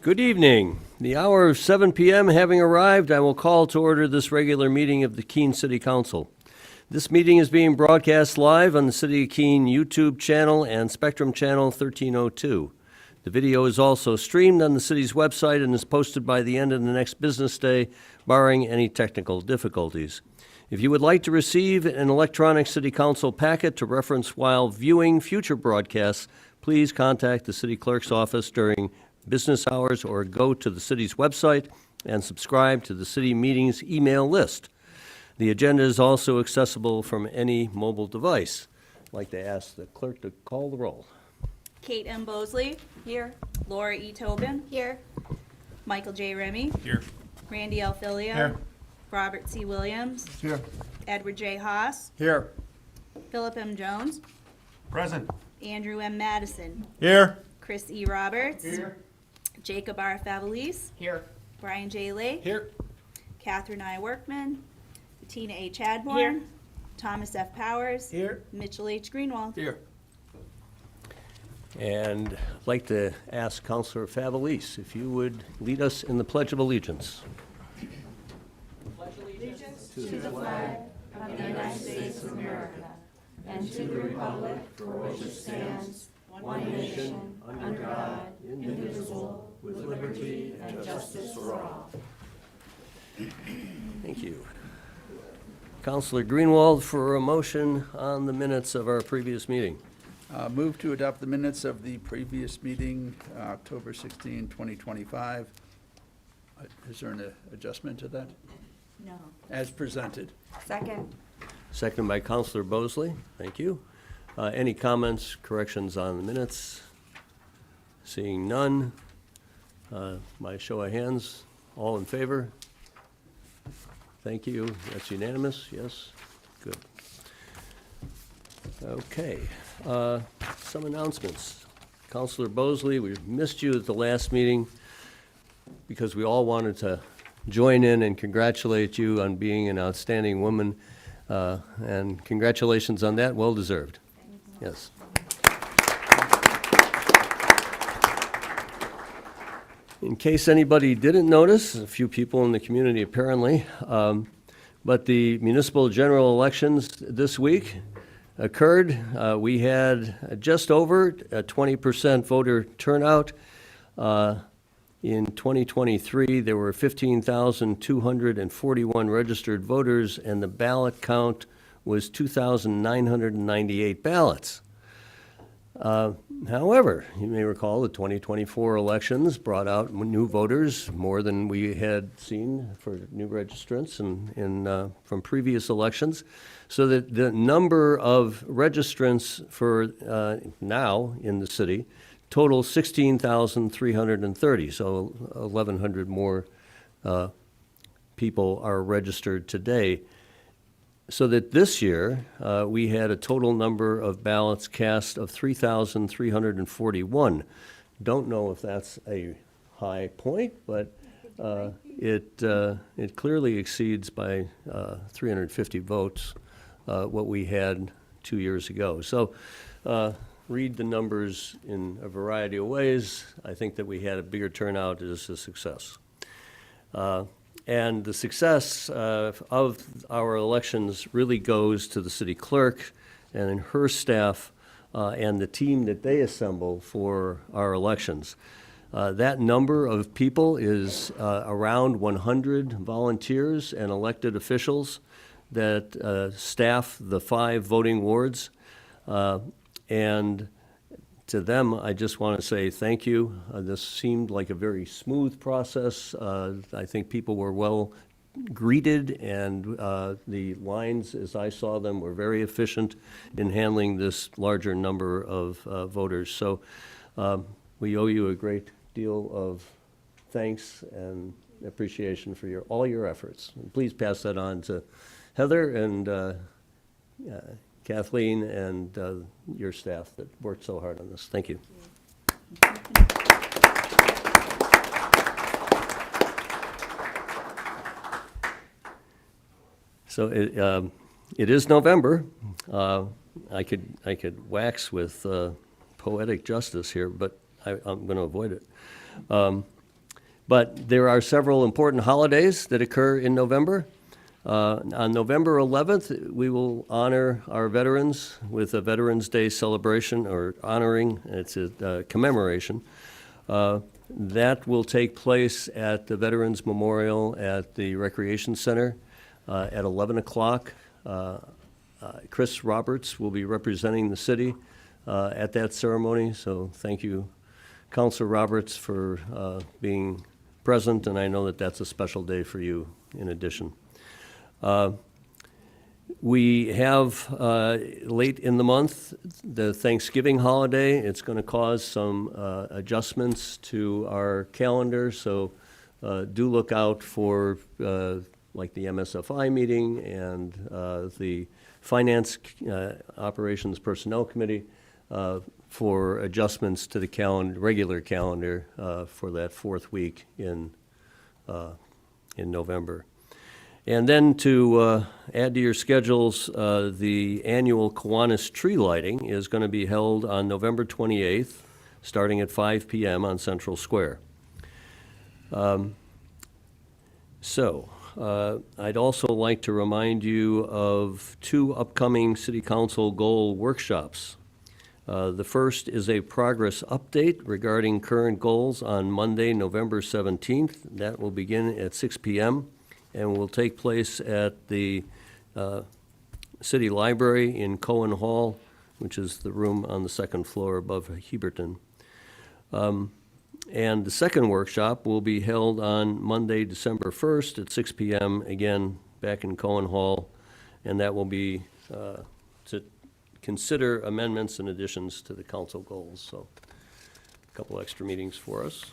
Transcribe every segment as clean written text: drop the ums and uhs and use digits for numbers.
Good evening. The hour of 7 p.m. having arrived, I will call to order this regular meeting of the Keene City Council. This meeting is being broadcast live on the City of Keene YouTube channel and Spectrum Channel 1302. The video is also streamed on the city's website and is posted by the end of the next business day, barring any technical difficulties. If you would like to receive an electronic City Council packet to reference while viewing future broadcasts, please contact the City Clerk's office during business hours or go to the city's website and subscribe to the city meetings email list. The agenda is also accessible from any mobile device. I'd like to ask the clerk to call the roll. Kate M. Bosley. Here. Laura E. Tobin. Here. Michael J. Remy. Here. Randy L. Filio. Here. Robert C. Williams. Here. Edward J. Haas. Here. Philip M. Jones. Present. Andrew M. Madison. Here. Chris E. Roberts. Here. Jacob R. Favolis. Here. Brian J. Lake. Here. Catherine I. Workman. Tina A. Chadbourne. Here. Thomas F. Powers. Here. Mitchell H. Greenwald. Here. And I'd like to ask Councilor Favolis if you would lead us in the Pledge of Allegiance. Thank you. Councilor Greenwald for a motion on the minutes of our previous meeting. Move to adopt the minutes of the previous meeting, October 16, 2025. Is there an adjustment to that? No. As presented. Second. Seconded by Councilor Bosley. Thank you. Any comments, corrections on the minutes? Seeing none, by show of hands, all in favor? Thank you. That's unanimous, yes? Good. Okay, some announcements. Councilor Bosley, we missed you at the last meeting because we all wanted to join in and congratulate you on being an outstanding woman, and congratulations on that, well deserved. Yes. In case anybody didn't notice, a few people in the community apparently, but the municipal general elections this week occurred. We had just over a 20% voter turnout. In 2023, there were 15,241 registered voters, and the ballot count was 2,998 ballots. However, you may recall the 2024 elections brought out new voters, more than we had seen for new registrants from previous elections, so that the number of registrants for now in the city total 16,330, so 1,100 more people are registered today. So that this year, we had a total number of ballots cast of 3,341. Don't know if that's a high point, but it clearly exceeds by 350 votes what we had 2 years ago. So read the numbers in a variety of ways. I think that we had a bigger turnout is a success. And the success of our elections really goes to the city clerk and her staff and the team that they assemble for our elections. That number of people is around 100 volunteers and elected officials that staff the 5 voting wards. And to them, I just want to say thank you. This seemed like a very smooth process. I think people were well greeted, and the lines, as I saw them, were very efficient in handling this larger number of voters. So we owe you a great deal of thanks and appreciation for all your efforts. And please pass that on to Heather and Kathleen and your staff that worked so hard on this. Thank you. So it is November. I could wax with poetic justice here, but I'm going to avoid it. But there are several important holidays that occur in November. On November 11th, we will honor our veterans with a Veterans Day celebration, or honoring, it's a commemoration. That will take place at the Veterans Memorial at the Recreation Center at 11 o'clock. Chris Roberts will be representing the city at that ceremony, so thank you, Councilor Roberts, for being present, and I know that that's a special day for you in addition. We have, late in the month, the Thanksgiving holiday. It's going to cause some adjustments to our calendar, so do look out for like the MSFI meeting and the Finance Operations Personnel Committee for adjustments to the regular calendar for that fourth week in November. And then to add to your schedules, the annual Kiwanis tree lighting is going to be held on November 28th, starting at 5 p.m. on Central Square. I'd also like to remind you of two upcoming City Council goal workshops. The first is a progress update regarding current goals on Monday, November 17th. That will begin at 6 p.m. and will take place at the City Library in Cohen Hall, which is the room on the second floor above Heberton. And the second workshop will be held on Monday, December 1st at 6 p.m., again, back in Cohen Hall, and that will be to consider amendments and additions to the council goals. So a couple extra meetings for us.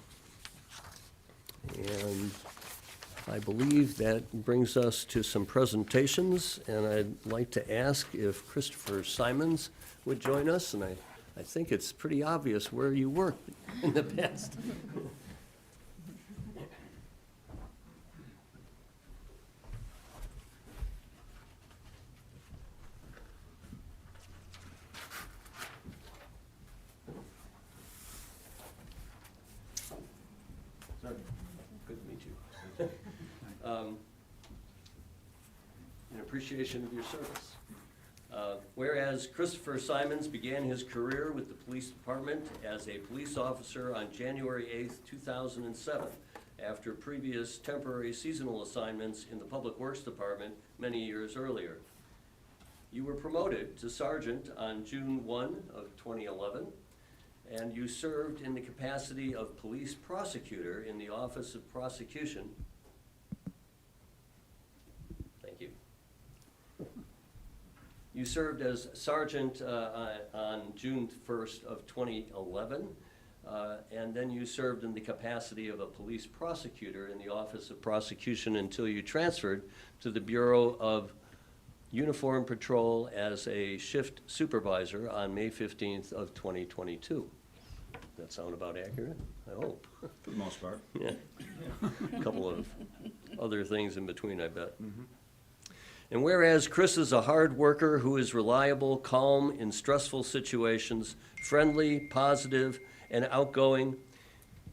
And I believe that brings us to some presentations, and I'd like to ask if Christopher Simons would join us, and I think it's pretty obvious where you worked in the past. Good to meet you. In appreciation of your service. Whereas Christopher Simons began his career with the police department as a police officer on January 8th, 2007, after previous temporary seasonal assignments in the Public Works Department many years earlier. You were promoted to sergeant on June 1 of 2011, and you served in the capacity of police prosecutor in the Office of Prosecution. Thank you. You served as sergeant on June 1st of 2011, and then you served in the capacity of a police prosecutor in the Office of Prosecution until you transferred to the Bureau of Uniform Patrol as a shift supervisor on May 15th of 2022. That sound about accurate? I hope. For the most part. Yeah. A couple of other things in between, I bet. Mm-hmm. And whereas Chris is a hard worker who is reliable, calm in stressful situations, friendly, positive, and outgoing,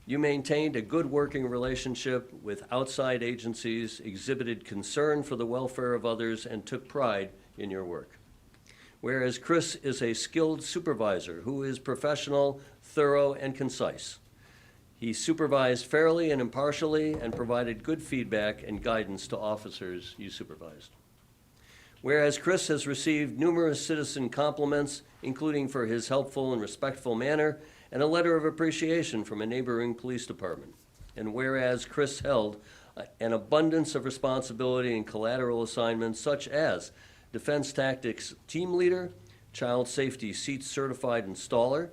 you maintained a good working relationship with outside agencies, exhibited concern for the welfare of others, and took pride in your work. Whereas Chris is a skilled supervisor who is professional, thorough, and concise. He supervised fairly and impartially and provided good feedback and guidance to officers you supervised. Whereas Chris has received numerous citizen compliments, including for his helpful and respectful manner, and a letter of appreciation from a neighboring police department. And whereas Chris held an abundance of responsibility and collateral assignments such as Defense Tactics Team Leader, Child Safety Seat Certified Installer,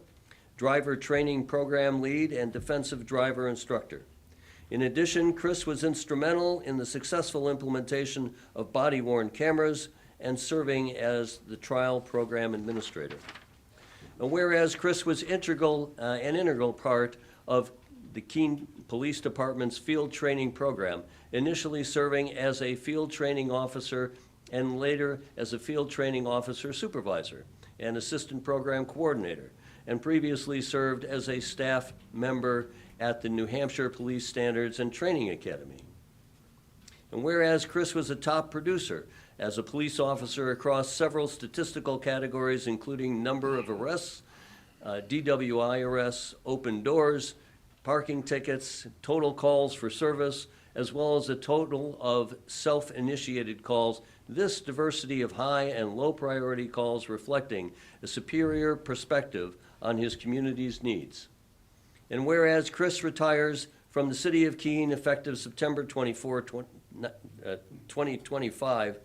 Driver Training Program Lead, and Defensive Driver Instructor. In addition, Chris was instrumental in the successful implementation of body-worn cameras and serving as the trial program administrator. And whereas Chris was an integral part of the Keene Police Department's field training program, initially serving as a field training officer and later as a field training officer supervisor and assistant program coordinator, and previously served as a staff member at the New Hampshire Police Standards and Training Academy. And whereas Chris was a top producer as a police officer across several statistical categories, including number of arrests, DWI arrests, open doors, parking tickets, total calls for service, as well as a total of self-initiated calls, this diversity of high and low priority calls reflecting a superior perspective on his community's needs. And whereas Chris retires from the City of Keene effective September 24, 2025,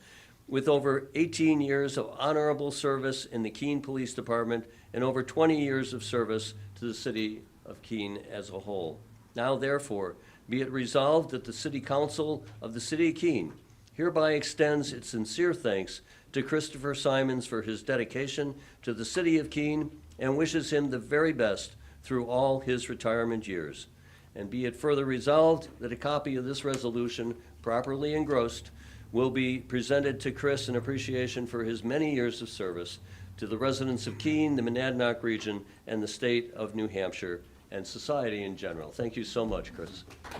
with over 18 years of honorable service in the Keene Police Department and over 20 years of service to the City of Keene as a whole. Now therefore, be it resolved that the City Council of the City of Keene hereby extends its sincere thanks to Christopher Simons for his dedication to the City of Keene and wishes him the very best through all his retirement years. And be it further resolved that a copy of this resolution, properly engrossed, will be presented to Chris in appreciation for his many years of service to the residents of Keene, the Monadnock region, and the state of New Hampshire, and society in general. Thank you so much, Chris. If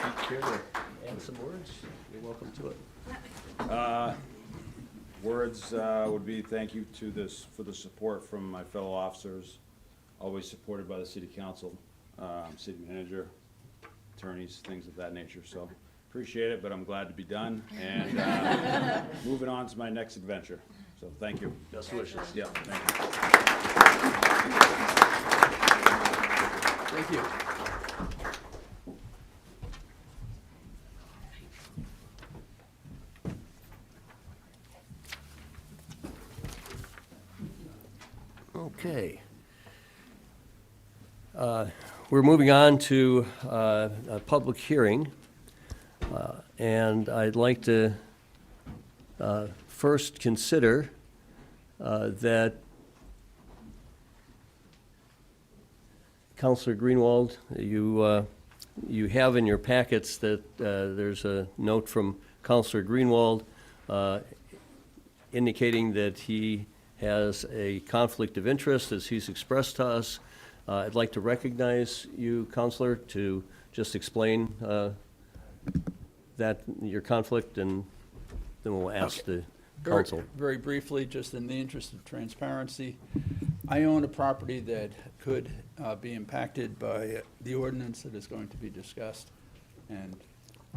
you care to add some words, you're welcome to it. Words would be thank you to for the support from my fellow officers, always supported by the city council, city manager, attorneys, things of that nature. So appreciate it, but I'm glad to be done and moving on to my next adventure. So thank you. Best wishes. Yeah, thank you. Thank you. Okay. We're moving on to a public hearing, and I'd like to first consider that Councilor Greenwald, you have in your packets that there's a note from Councilor Greenwald indicating that he has a conflict of interest as he's expressed to us. I'd like to recognize you, Counselor, to just explain that, your conflict, and then we'll ask the council. Very briefly, just in the interest of transparency, I own a property that could be impacted by the ordinance that is going to be discussed, and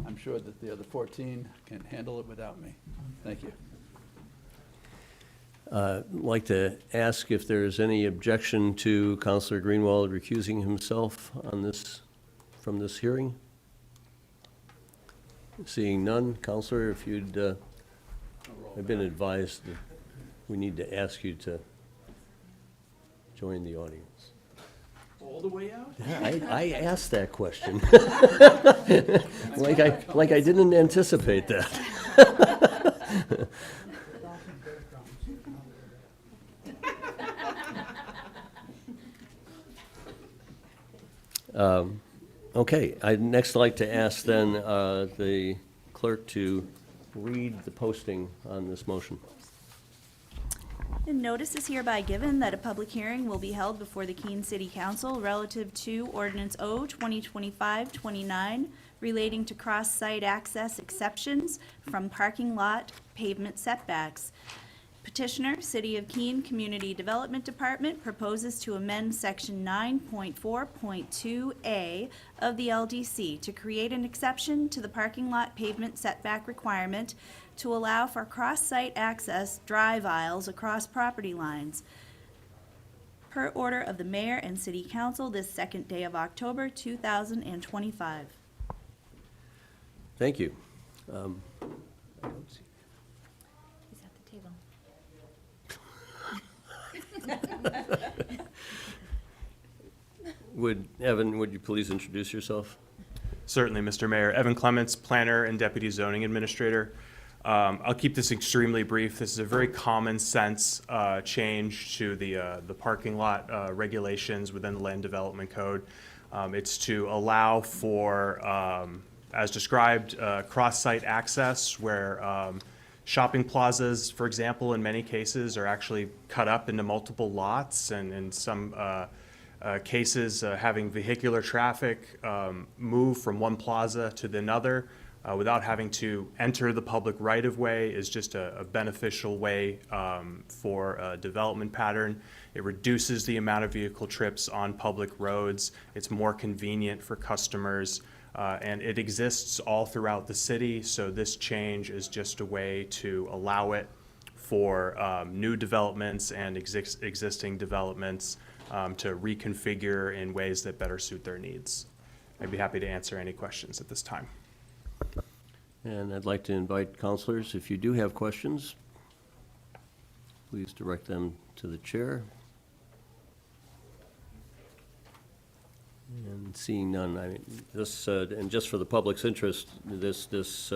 I'm sure that the other 14 can handle it without me. Thank you. I'd like to ask if there is any objection to Councilor Greenwald recusing himself on this, from this hearing. Seeing none, Councilor, if you'd, I've been advised that we need to ask you to join the audience. All the way out? Yeah, I asked that question. Like I didn't anticipate that. Okay, I'd next like to ask then the clerk to read the posting on this motion. And notice is hereby given that a public hearing will be held before the Keene City Council relative to Ordinance O 2025-29 relating to cross-site access exceptions from parking lot pavement setbacks. Petitioner, City of Keene Community Development Department, proposes to amend Section 9.4.2A of the LDC to create an exception to the parking lot pavement setback requirement to allow for cross-site access drive aisles across property lines. Per order of the Mayor and City Council this second day of October 2025. Thank you. He's at the table. Evan, would you please introduce yourself? Certainly, Mr. Mayor. Evan Clements, Planner and Deputy Zoning Administrator. I'll keep this extremely brief. This is a very common sense change to the parking lot regulations within the Land Development Code. It's to allow for as described, cross-site access where shopping plazas, for example, in many cases are actually cut up into multiple lots, and in some cases, having vehicular traffic move from one plaza to another without having to enter the public right-of-way is just a beneficial way for a development pattern. It reduces the amount of vehicle trips on public roads. It's more convenient for customers, and it exists all throughout the city, so this change is just a way to allow it for new developments and existing developments to reconfigure in ways that better suit their needs. I'd be happy to answer any questions at this time. And I'd like to invite counselors, if you do have questions, please direct them to the chair. And seeing none, I mean, this, and just for the public's interest, this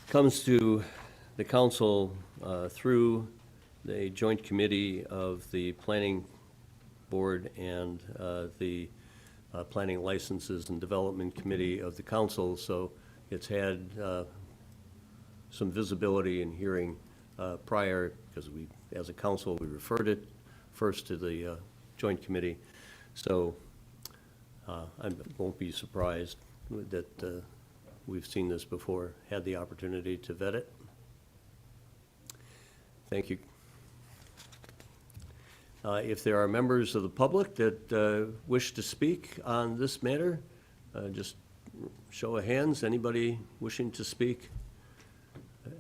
comes to the council through the joint committee of the planning board and the planning licenses and development committee of the council, so it's had some visibility and hearing prior, because we, as a council, we referred it first to the joint committee. So I won't be surprised that we've seen this before, had the opportunity to vet it. Thank you. If there are members of the public that wish to speak on this matter, just show of hands. Anybody wishing to speak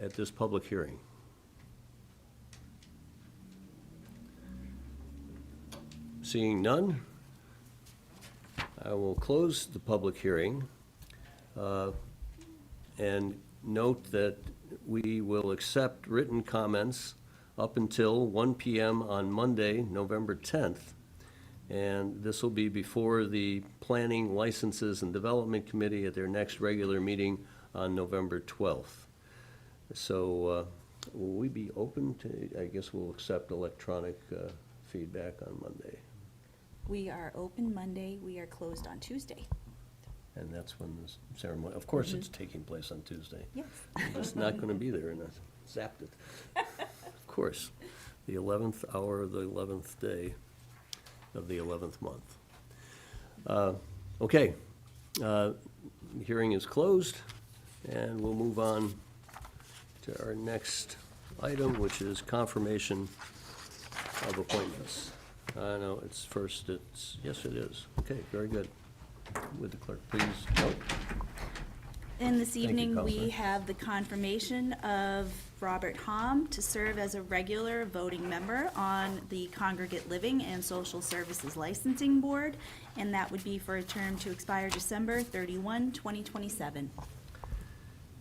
at this public hearing? Seeing none, I will close the public hearing and note that we will accept written comments up until 1 p.m. on Monday, November 10th. And this will be before the Planning, Licenses, and Development Committee at their next regular meeting on November 12th. So will we be open to, I guess we'll accept electronic feedback on Monday. We are open Monday, we are closed on Tuesday. And that's when the ceremony, of course, it's taking place on Tuesday. Yes. I'm just not going to be there, and I zapped it. Of course, the 11th hour of the 11th day of the 11th month. Okay, hearing is closed, and we'll move on to our next item, which is confirmation of appointments. No, it's first, yes, it is. Okay, very good. Would the clerk please note? And this you, evening, we Counselor. have the confirmation of Robert Hom to serve as a regular voting member on the Congregate Living and Social Services Licensing Board, and that would be for a term to expire December 31, 2027.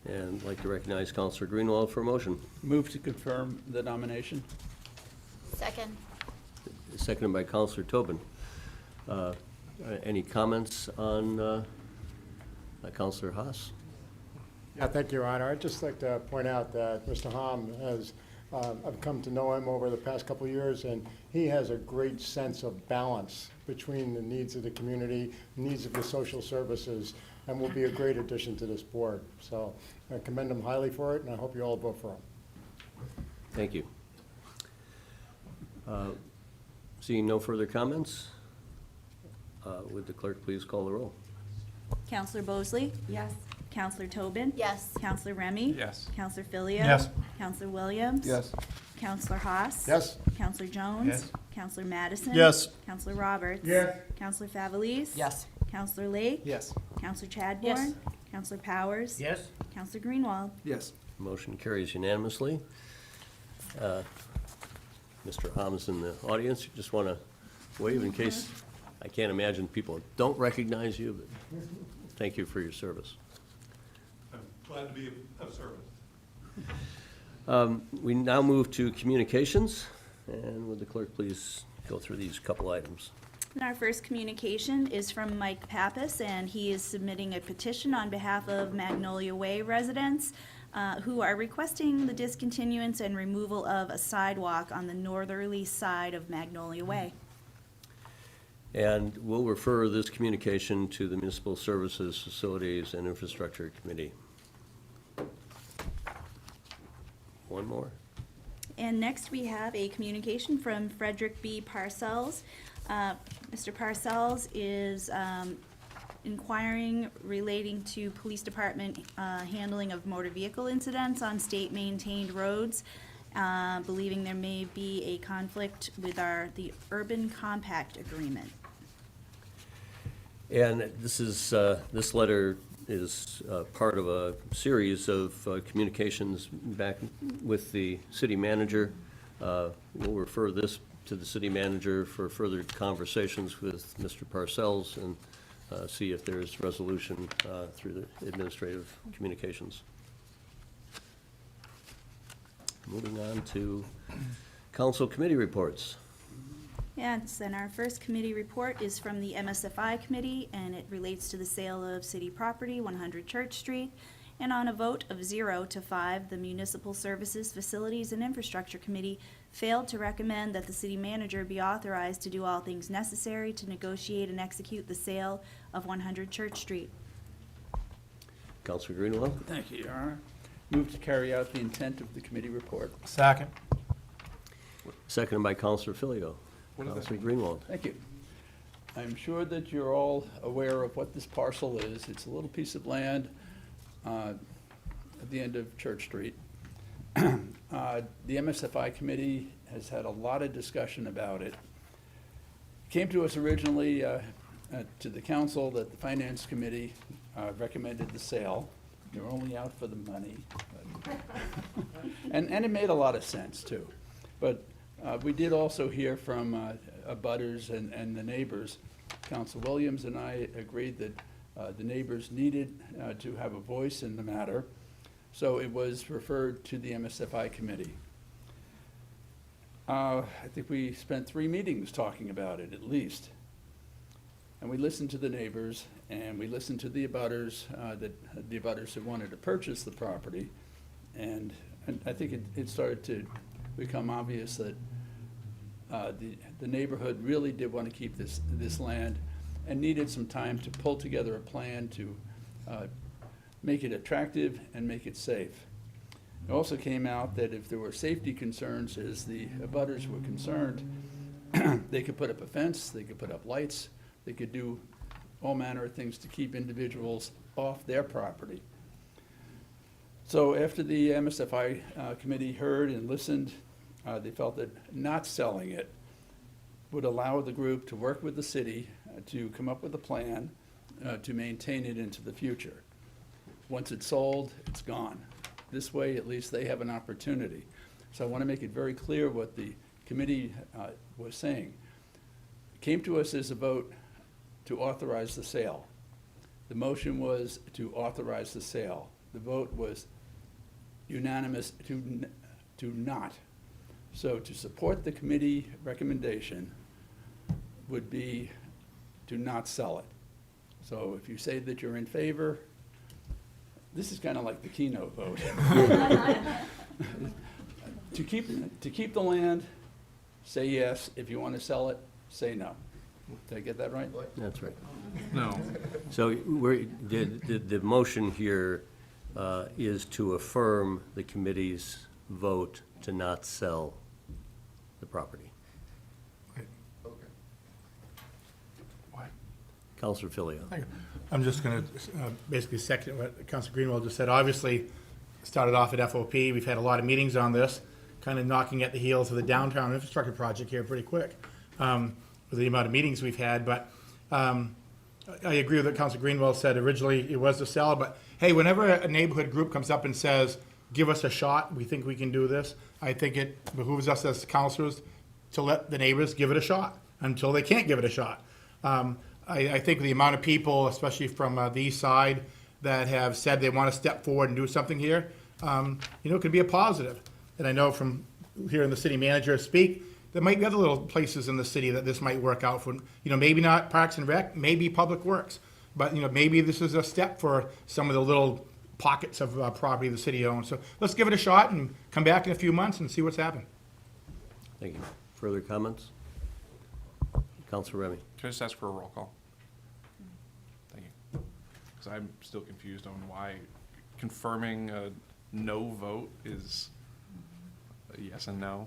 And I'd like to recognize Counselor Greenwald for a motion. Move to confirm the nomination. Second. Seconded by Counselor Tobin. Any comments on Counselor Haas? Yeah, thank you, Your Honor. I'd just like to point out that Mr. Hom has, I've come to know him over the past couple of years, and he has a great sense of balance between the needs of the community, needs of the social services, and will be a great addition to this board. So I commend him highly for it, and I hope you all vote for him. Thank you. Seeing no further comments, would the clerk please call the roll? Counselor Bosley? Yes. Counselor Tobin? Yes. Counselor Remy? Yes. Counselor Filia? Yes. Counselor Williams? Yes. Counselor Haas? Yes? Counselor Jones? Yes. Counselor Madison? Yes. Counselor Roberts? Yes. Counselor Favelis? Yes. Counselor Lake? Yes. Counselor Chadbourne? Yes. Counselor Powers? Yes. Counselor Greenwald? Yes. Motion carries unanimously. Mr. Hom is in the audience. You just want to wave in case, I can't imagine people don't recognize you, but thank you for your service. I'm glad to be of service. We now move to communications, and would the clerk please go through these couple items? And our first communication is from Mike Pappas, and he is submitting a petition on behalf of Magnolia Way residents who are requesting the discontinuance and removal of a sidewalk on the northerly side of Magnolia Way. And we'll refer this communication to the Municipal Services, Facilities, and Infrastructure Committee. One more. And next, we have a communication from Frederick B. Parcells. Mr. Parcells is inquiring relating to police department handling of motor vehicle incidents on state-maintained roads, believing there may be a conflict with the Urban Compact Agreement. And this letter is part of a series of communications back with the city manager. We'll refer this to the city manager for further conversations with Mr. Parcells and see if there's resolution through the administrative communications. Moving on to council committee reports. Yes, and our first committee report is from the MSFI committee, and it relates to the sale of city property, 100 Church Street. And on a vote of 0 to 5, the Municipal Services, Facilities, and Infrastructure Committee failed to recommend that the city manager be authorized to do all things necessary to negotiate and execute the sale of 100 Church Street. Councilor Greenwell? Thank you, Your Honor. Move to carry out the intent of the committee report. Second. Seconded by Councilor Filio. Councilor Greenwald. Thank you. I'm sure that you're all aware of what this parcel is. It's a little piece of land at the end of Church Street. The MSFI committee has had a lot of discussion about it. Came to us originally to the council that the finance committee recommended the sale. They're only out for the money. And it made a lot of sense, too. But we did also hear from abutters and the neighbors. Council Williams and I agreed that the neighbors needed to have a voice in the matter, so it was referred to the MSFI committee. I think we spent 3 meetings talking about it, at least. And we listened to the neighbors, and we listened to the abutters, the abutters who wanted to purchase the property. And I think it started to become obvious that the neighborhood really did want to keep this land and needed some time to pull together a plan to make it attractive and make it safe. It also came out that if there were safety concerns, as the abutters were concerned, they could put up a fence, they could put up lights, they could do all manner of things to keep individuals off their property. So after the MSFI committee heard and listened, they felt that not selling it would allow the group to work with the city to come up with a plan to maintain it into the future. Once it's sold, it's gone. This way, at least they have an opportunity. So I want to make it very clear what the committee was saying. It came to us as a vote to authorize the sale. The motion was to authorize the sale. The vote was unanimous to not. So to support the committee recommendation would be to not sell it. So if you say that you're in favor, this is kind of like the keynote vote. To keep the land, say yes. If you want to sell it, say no. Did I get that right? That's right. No. So the motion here is to affirm the committee's vote to not sell the property. What? Councilor Filio. Thank you. I'm just going to basically second what Councilor Greenwald just said. Obviously, started off at FOP. We've had a lot of meetings on this, kind of knocking at the heels of the downtown infrastructure project here pretty quick with the amount of meetings we've had. But I agree with what Councilor Greenwald said. Originally, it was to sell. But, hey, whenever a neighborhood group comes up and says, give us a shot, we think we can do this, I think it behooves us as councilors to let the neighbors give it a shot until they can't give it a shot. I think the amount of people, especially from the east side, that have said they want to step forward and do something here, could be a positive. And I know from hearing the city manager speak, there might be other little places in the city that this might work out for, maybe not Parks and Rec, maybe Public Works. But, maybe this is a step for some of the little pockets of property the city owns. So let's give it a shot and come back in a few months and see what's happened. Thank you. Further comments? Counselor Remy. Can I just ask for a roll call? Thank you. Because I'm still confused on why confirming a no vote is a yes and no.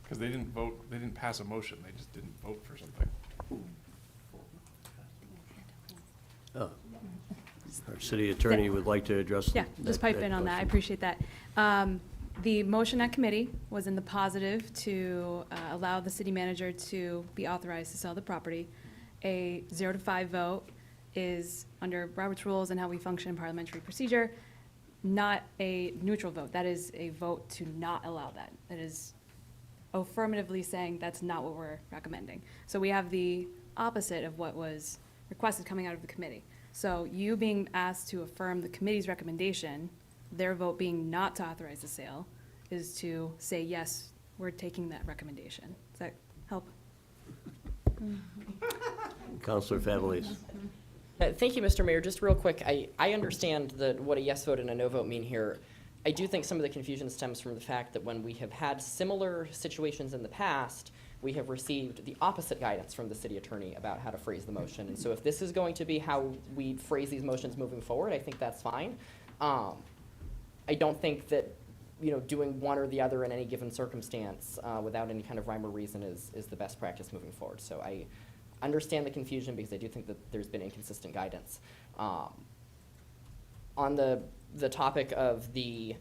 Because they didn't vote, they didn't pass a motion, they just didn't vote for something. Oh. Our city attorney would like to address. Yeah, just pipe in on that, I question. appreciate that. The motion at committee was in the positive to allow the city manager to be authorized to sell the property. A 0 to 5 vote is, under Robert's rules and how we function in parliamentary procedure, not a neutral vote. That is a vote to not allow that. That is affirmatively saying that's not what we're recommending. So we have the opposite of what was requested coming out of the committee. So you being asked to affirm the committee's recommendation, their vote being not to authorize the sale, is to say, yes, we're taking that recommendation. Does that help? Counselor Favelis. Thank you, Mr. Mayor. Just real quick, I understand what a yes vote and a no vote mean here. I do think some of the confusion stems from the fact that when we have had similar situations in the past, we have received the opposite guidance from the city attorney about how to phrase the motion. And so if this is going to be how we phrase these motions moving forward, I think that's fine. I don't think that, doing one or the other in any given circumstance without any kind of rhyme or reason is the best practice moving forward. So I understand the confusion because I do think that there's been inconsistent guidance. On the topic of the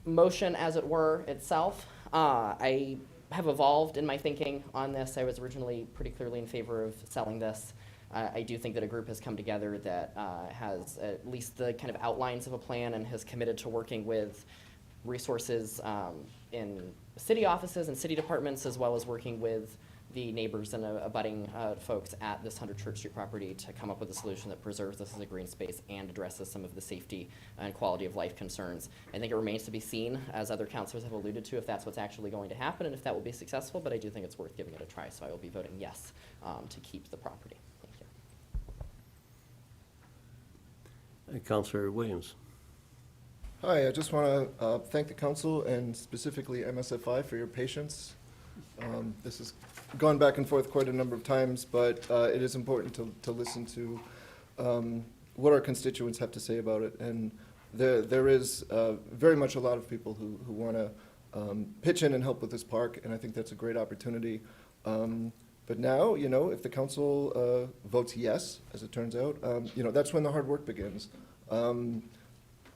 motion, as it were, itself, I have evolved in my thinking on this. I was originally pretty clearly in favor of selling this. I do think that a group has come together that has at least the kind of outlines of a plan and has committed to working with resources in city offices and city departments, as well as working with the neighbors and abutting folks at this 100 Church Street property to come up with a solution that preserves this as a green space and addresses some of the safety and quality of life concerns. I think it remains to be seen, as other councilors have alluded to, if that's what's actually going to happen and if that will be successful, but I do think it's worth giving it a try, so I will be voting yes to keep the property. Thank you. Counselor Williams. Hi, I just want to thank the council and specifically MSFI for your patience. This has gone back and forth quite a number of times, but it is important to listen to what our constituents have to say about it. And there is very much a lot of people who want to pitch in and help with this park, and I think that's a great opportunity. But now, if the council votes yes, as it turns out, that's when the hard work begins.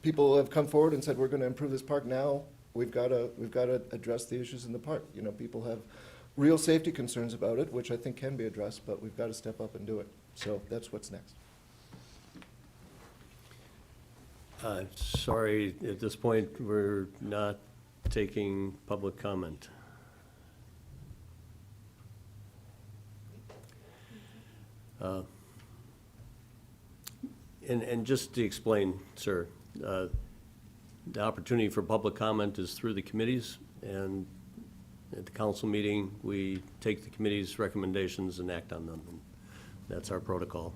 People have come forward and said, we're going to improve this park now. We've got to address the issues in the park. People have real safety concerns about it, which I think can be addressed, but we've got to step up and do it. So that's what's next. Sorry, at this point, we're not taking public comment. And just to explain, sir, the opportunity for public comment is through the committees, and at the council meeting, we take the committee's recommendations and act on them. And that's our protocol.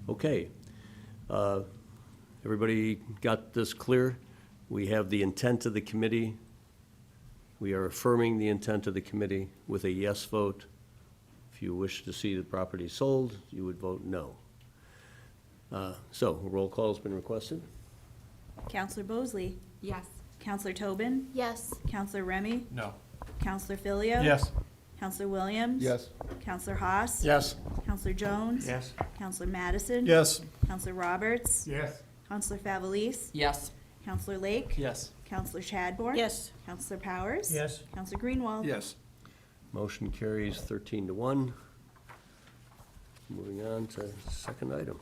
Okay. Everybody got this clear? We have the intent of the committee. We are affirming the intent of the committee with a yes vote. If you wish to see the property sold, you would vote no. So, a roll call has been requested. Counselor Bosley? Yes. Counselor Tobin? Yes. Counselor Remy? No. Counselor Filio? Yes. Counselor Williams? Yes. Counselor Haas? Yes. Counselor Jones? Yes. Counselor Madison? Yes. Counselor Roberts? Yes. Counselor Favelis? Yes. Counselor Lake? Yes. Counselor Chadbourne? Yes. Counselor Powers? Yes. Counselor Greenwald? Yes. Motion carries 13-1. Moving on to second item.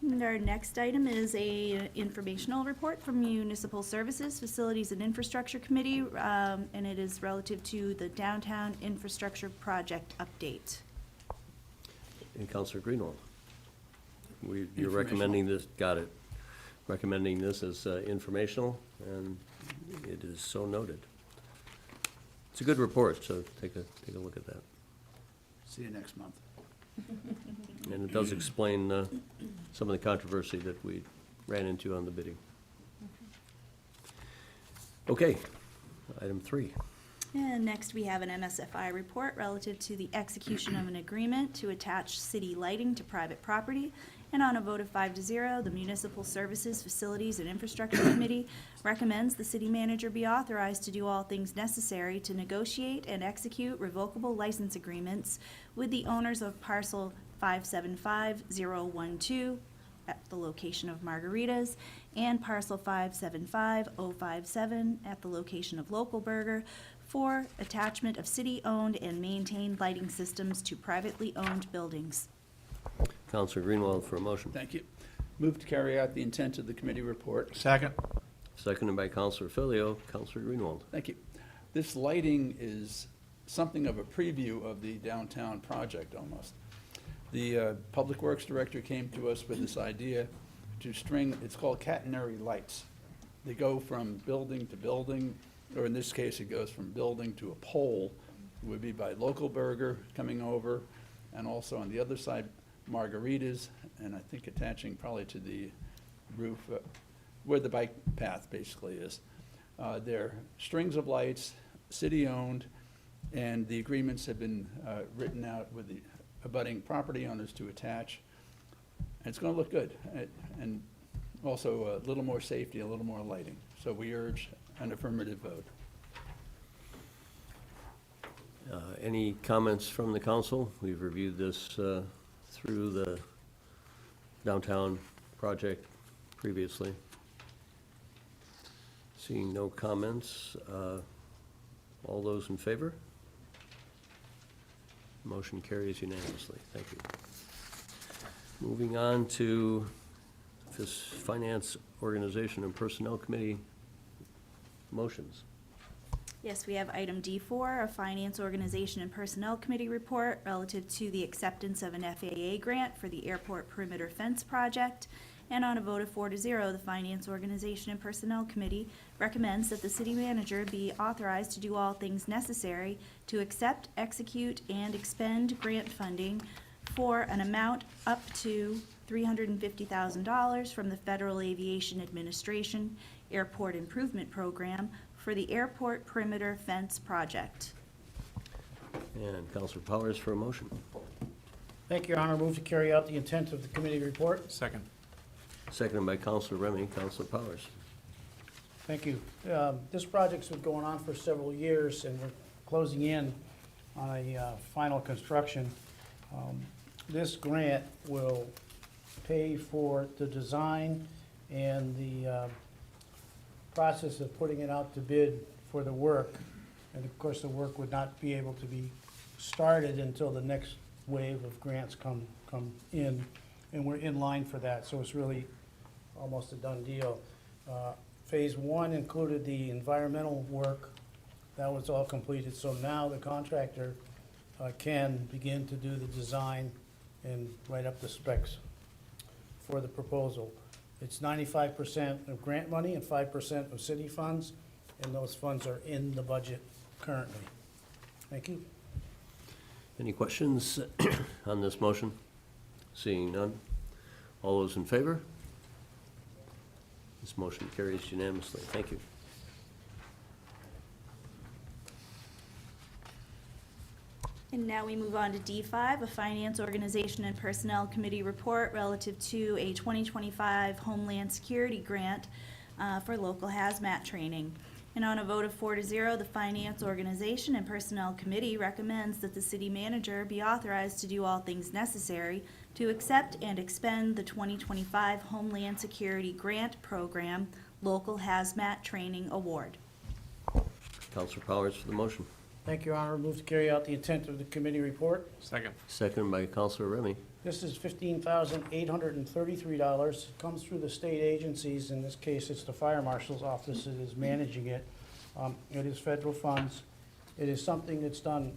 And our next item is a informational report from Municipal Services, Facilities and Infrastructure Committee, and it is relative to the downtown infrastructure project update. And Counselor Greenwald. You're recommending this, got it. Recommending this as informational, and it is so noted. It's a good report, so take a look at that. See you next month. And it does explain some of the controversy that we ran into on the bidding. Okay, Item 3. And next, we have an MSFI report relative to the execution of an agreement to attach city lighting to private property. And on a vote of 5 to 0, the Municipal Services, Facilities, and Infrastructure Committee recommends the city manager be authorized to do all things necessary to negotiate and execute revocable license agreements with the owners of parcel 575012 at the location of Margaritas and parcel 575057 at the location of Local Burger for attachment of city-owned and maintained lighting systems to privately owned buildings. Counselor Greenwald for a motion. Thank you. Move to carry out the intent of the committee report. Second. Seconded by Counselor Filio. Counselor Greenwald. Thank you. This lighting is something of a preview of the downtown project almost. The Public Works Director came to us with this idea to string, it's called catenary lights. They go from building to building, or in this case, it goes from building to a pole. It would be by Local Burger coming over, and also on the other side, Margaritas, and I think attaching probably to the roof where the bike path basically is. They're strings of lights, city-owned, and the agreements have been written out with the abutting property owners to attach. And it's going to look good, and also a little more safety, a little more lighting. So we urge an affirmative vote. Any comments from the council? We've reviewed this through the downtown project previously. Seeing no comments, all those in favor? Motion carries unanimously. Thank you. Moving on to this Finance, Organization, and Personnel Committee motions. Yes, we have item D4, a Finance, Organization, and Personnel Committee report relative to the acceptance of an FAA grant for the Airport Perimeter Fence Project. And on a vote of 4 to 0, the Finance, Organization, and Personnel Committee recommends that the city manager be authorized to do all things necessary to accept, execute, and expend grant funding for an amount up to $350,000 from the Federal Aviation Administration Airport Improvement Program for the Airport Perimeter Fence Project. And Counselor Powers for a motion. Thank you, Your Honor. Move to carry out the intent of the committee report. Second. Seconded by Counselor Remy. Counselor Powers. Thank you. This project's been going on for several years, and we're closing in on a final construction. This grant will pay for the design and the process of putting it out to bid for the work. And of course, the work would not be able to be started until the next wave of grants come in, and we're in line for that, so it's really almost a done deal. Phase 1 included the environmental work. That was all completed, so now the contractor can begin to do the design and write up the specs for the proposal. It's 95% of grant money and 5% of city funds, and those funds are in the budget currently. Thank you. Any questions on this motion? Seeing none. All those in favor? This motion carries unanimously. Thank you. And now we move on to D5, a Finance, Organization, and Personnel Committee report relative to a 2025 Homeland Security grant for local hazmat training. And on a vote of 4 to 0, the Finance, Organization, and Personnel Committee recommends that the city manager be authorized to do all things necessary to accept and expend the 2025 Homeland Security Grant Program Local Hazmat Training Award. Counselor Powers for the motion. Thank you, Your Honor. Move to carry out the intent of the committee report. Second. Seconded by Counselor Remy. This is $15,833. It comes through the state agencies. In this case, it's the fire marshal's office that is managing it. It is federal funds. It is something that's done,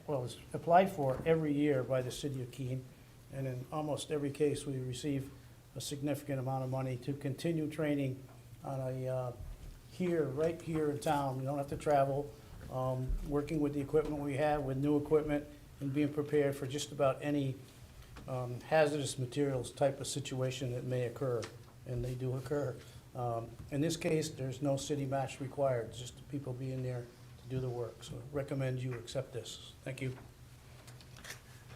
well, it's applied for every year by the city of Keene. And in almost every case, we receive a significant amount of money to continue training on a, right here in town. We don't have to travel. Working with the equipment we have, with new equipment, and being prepared for just about any hazardous materials type of situation that may occur, and they do occur. In this case, there's no city match required, it's just the people being there to do the work. So recommend you accept this. Thank you.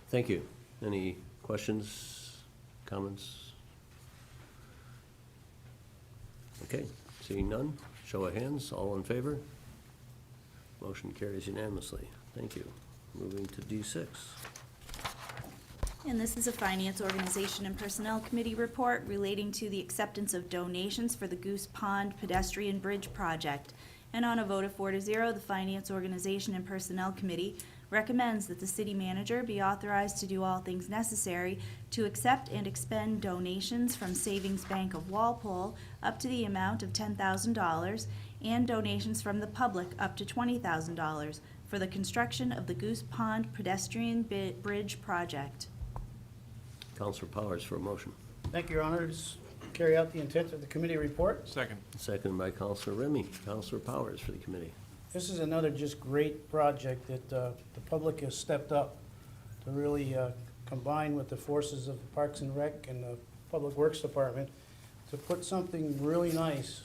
Thank you. Any questions, comments? Okay, seeing none, show of hands, all in favor? Motion carries unanimously. Thank you. Moving to D6. And this is a Finance, Organization, and Personnel Committee report relating to the acceptance of donations for the Goose Pond Pedestrian Bridge Project. And on a vote of 4-0, the Finance, Organization, and Personnel Committee recommends that the city manager be authorized to do all things necessary to accept and expend donations from Savings Bank of Walpole up to the amount of $10,000 and donations from the public up to $20,000 for the construction of the Goose Pond Pedestrian Bridge Project. Counselor Powers for a motion. Thank you, Your Honors. Carry out the intent of the committee report. Second. Seconded by Counselor Remy. Counselor Powers for the committee. This is another just great project that the public has stepped up to really combine with the forces of Parks and Rec and the Public Works Department to put something really nice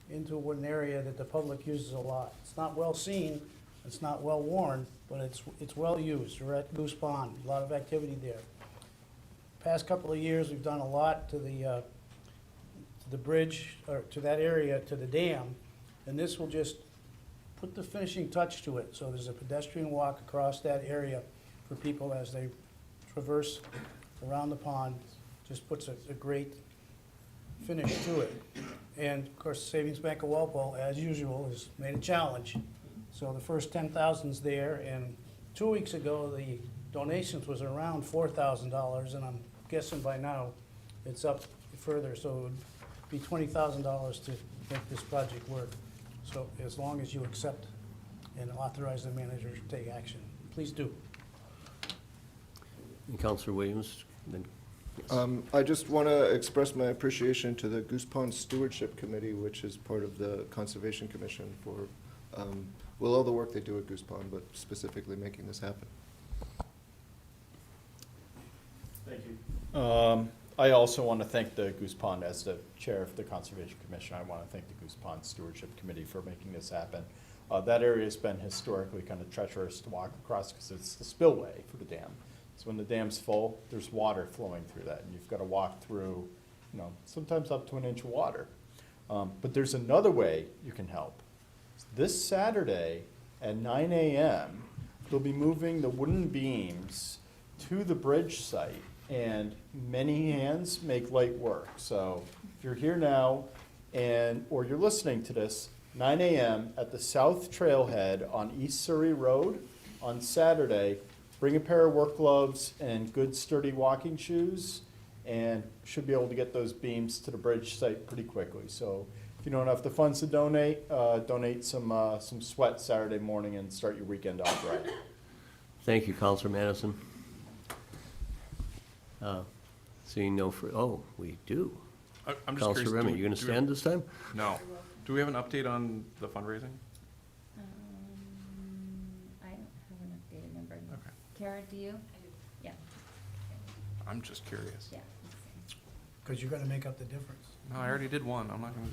into an area that the public uses a lot. It's not well seen, it's not well worn, but it's well used. We're at Goose Pond, a lot of activity there. Past couple of years, we've done a lot to the bridge, or to that area, to the dam, and this will just put the finishing touch to it. So there's a pedestrian walk across that area for people as they traverse around the pond. Just puts a great finish to it. And of course, Savings Bank of Walpole, as usual, has made a challenge. So the first 10,000's there, and 2 weeks ago, the donations was around $4,000, and I'm guessing by now it's up further, so it would be $20,000 to make this project work. So as long as you accept and authorize the manager to take action, please do. And Counselor Williams, then, yes. I just want to express my appreciation to the Goose Pond Stewardship Committee, which is part of the Conservation Commission, for, well, all the work they do at Goose Pond, but specifically making this happen. Thank you. I also want to thank the Goose Pond, as the chair of the Conservation Commission, I want to thank the Goose Pond Stewardship Committee for making this happen. That area has been historically kind of treacherous to walk across because it's the spillway for the dam. So when the dam's full, there's water flowing through that, and you've got to walk through, sometimes up to an inch of water. But there's another way you can help. This Saturday at 9 a.m., they'll be moving the wooden beams to the bridge site, and many hands make light work. So if you're here now or you're listening to this, 9 a.m. at the South Trailhead on East Surrey Road on Saturday, bring a pair of work gloves and good sturdy walking shoes, and should be able to get those beams to the bridge site pretty quickly. So if you don't have the funds to donate, donate some sweat Saturday morning and start your weekend off right. Thank you, Counselor Madison. Seeing no, we do. I'm just Counselor curious. Remy, you going to stand this time? No. Do we have an update on the fundraising? I don't have an updated number. Okay. Kara, do you? Yeah, I'm just curious. yeah. Because you're gonna make up the difference. No, I already did one. I'm not gonna.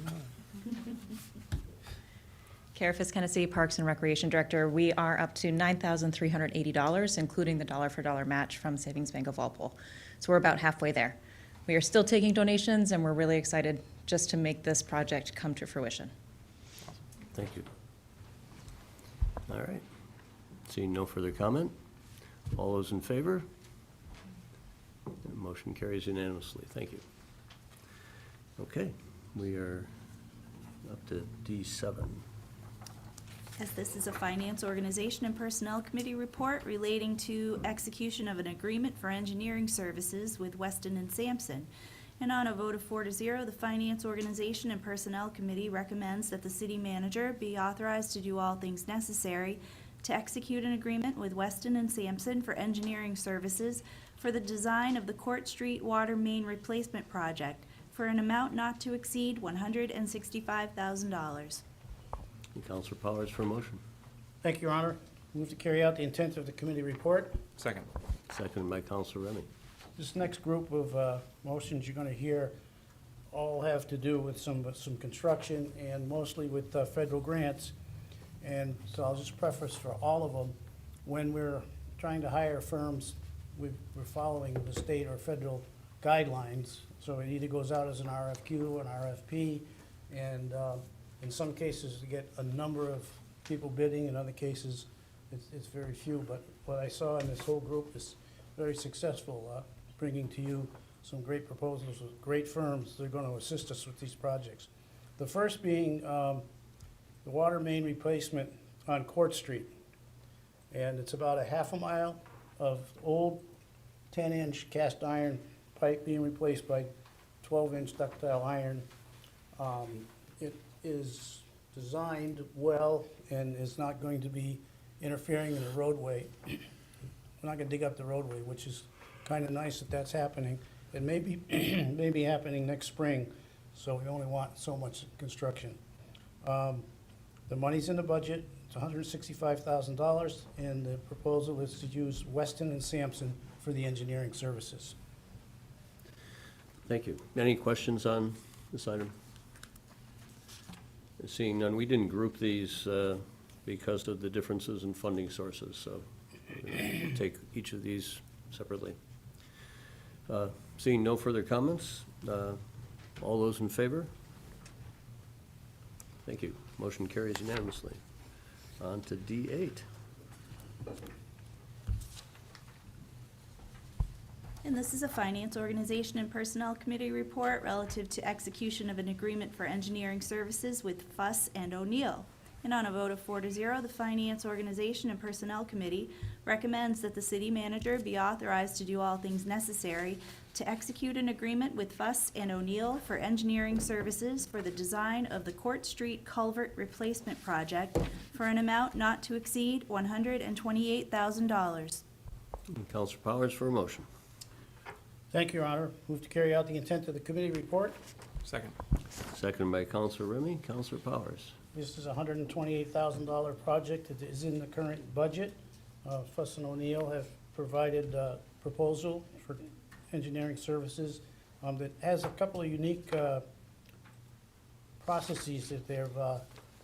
Kara Fisk-Hennessy, Parks and Recreation Director. We are up to $9,380, including the dollar-for-dollar match from Savings Bank of Walpole. So we're about halfway there. We are still taking donations, and we're really excited just to make this project come to fruition. Thank you. All right. Seeing no further comment, all those in favor? The motion carries unanimously. Thank you. Okay, we are up to D7. As this is a Finance, Organization, and Personnel Committee report relating to execution of an agreement for engineering services with Weston and Sampson. And on a vote of 4-0, the Finance, Organization, and Personnel Committee recommends that the city manager be authorized to do all things necessary to execute an agreement with Weston and Sampson for engineering services for the design of the Court Street Water Main Replacement Project for an amount not to exceed $165,000. Counselor Powers for a motion. Thank you, Your Honor. Move to carry out the intent of the committee report. Second. Seconded by Counselor Remy. This next group of motions you're going to hear all have to do with some construction and mostly with federal grants. And so I'll just preface for all of them, when we're trying to hire firms, we're following the state or federal guidelines. So it either goes out as an RFQ, an RFP, and in some cases, you get a number of people bidding, in other cases, it's very few. But what I saw in this whole group is very successful, bringing to you some great proposals with great firms that are going to assist us with these projects. The first being the water main replacement on Court Street. And it's about a half a mile of old 10-inch cast iron pipe being replaced by 12-inch ductile iron. It is designed well and is not going to be interfering in the roadway. We're not going to dig up the roadway, which is kind of nice that that's happening. It may be, may be happening next spring, so we only want so much construction. The money's in the budget, it's $165,000, and the proposal is to use Weston and Sampson for the engineering services. Thank you. Any questions on this item? Seeing none, we didn't group these because of the differences in funding sources, so we'll take each of these separately. Seeing no further comments, all those in favor? Thank you. Motion carries unanimously. On to D8. And this is a Finance, Organization, and Personnel Committee report relative to execution of an agreement for engineering services with Fuss and O'Neill. And on a vote of 4-0, the Finance, Organization, and Personnel Committee recommends that the city manager be authorized to do all things necessary to execute an agreement with Fuss and O'Neill for engineering services for the design of the Court Street Culvert Replacement Project for an amount not to exceed $128,000. Counselor Powers for a motion. Thank you, Your Honor. Move to carry out the intent of the committee report. Second. Seconded by Counselor Remy. Counselor Powers. This is a $128,000 project. It is in the current budget. Fuss and O'Neill have provided a proposal for engineering services that has a couple of unique processes that they've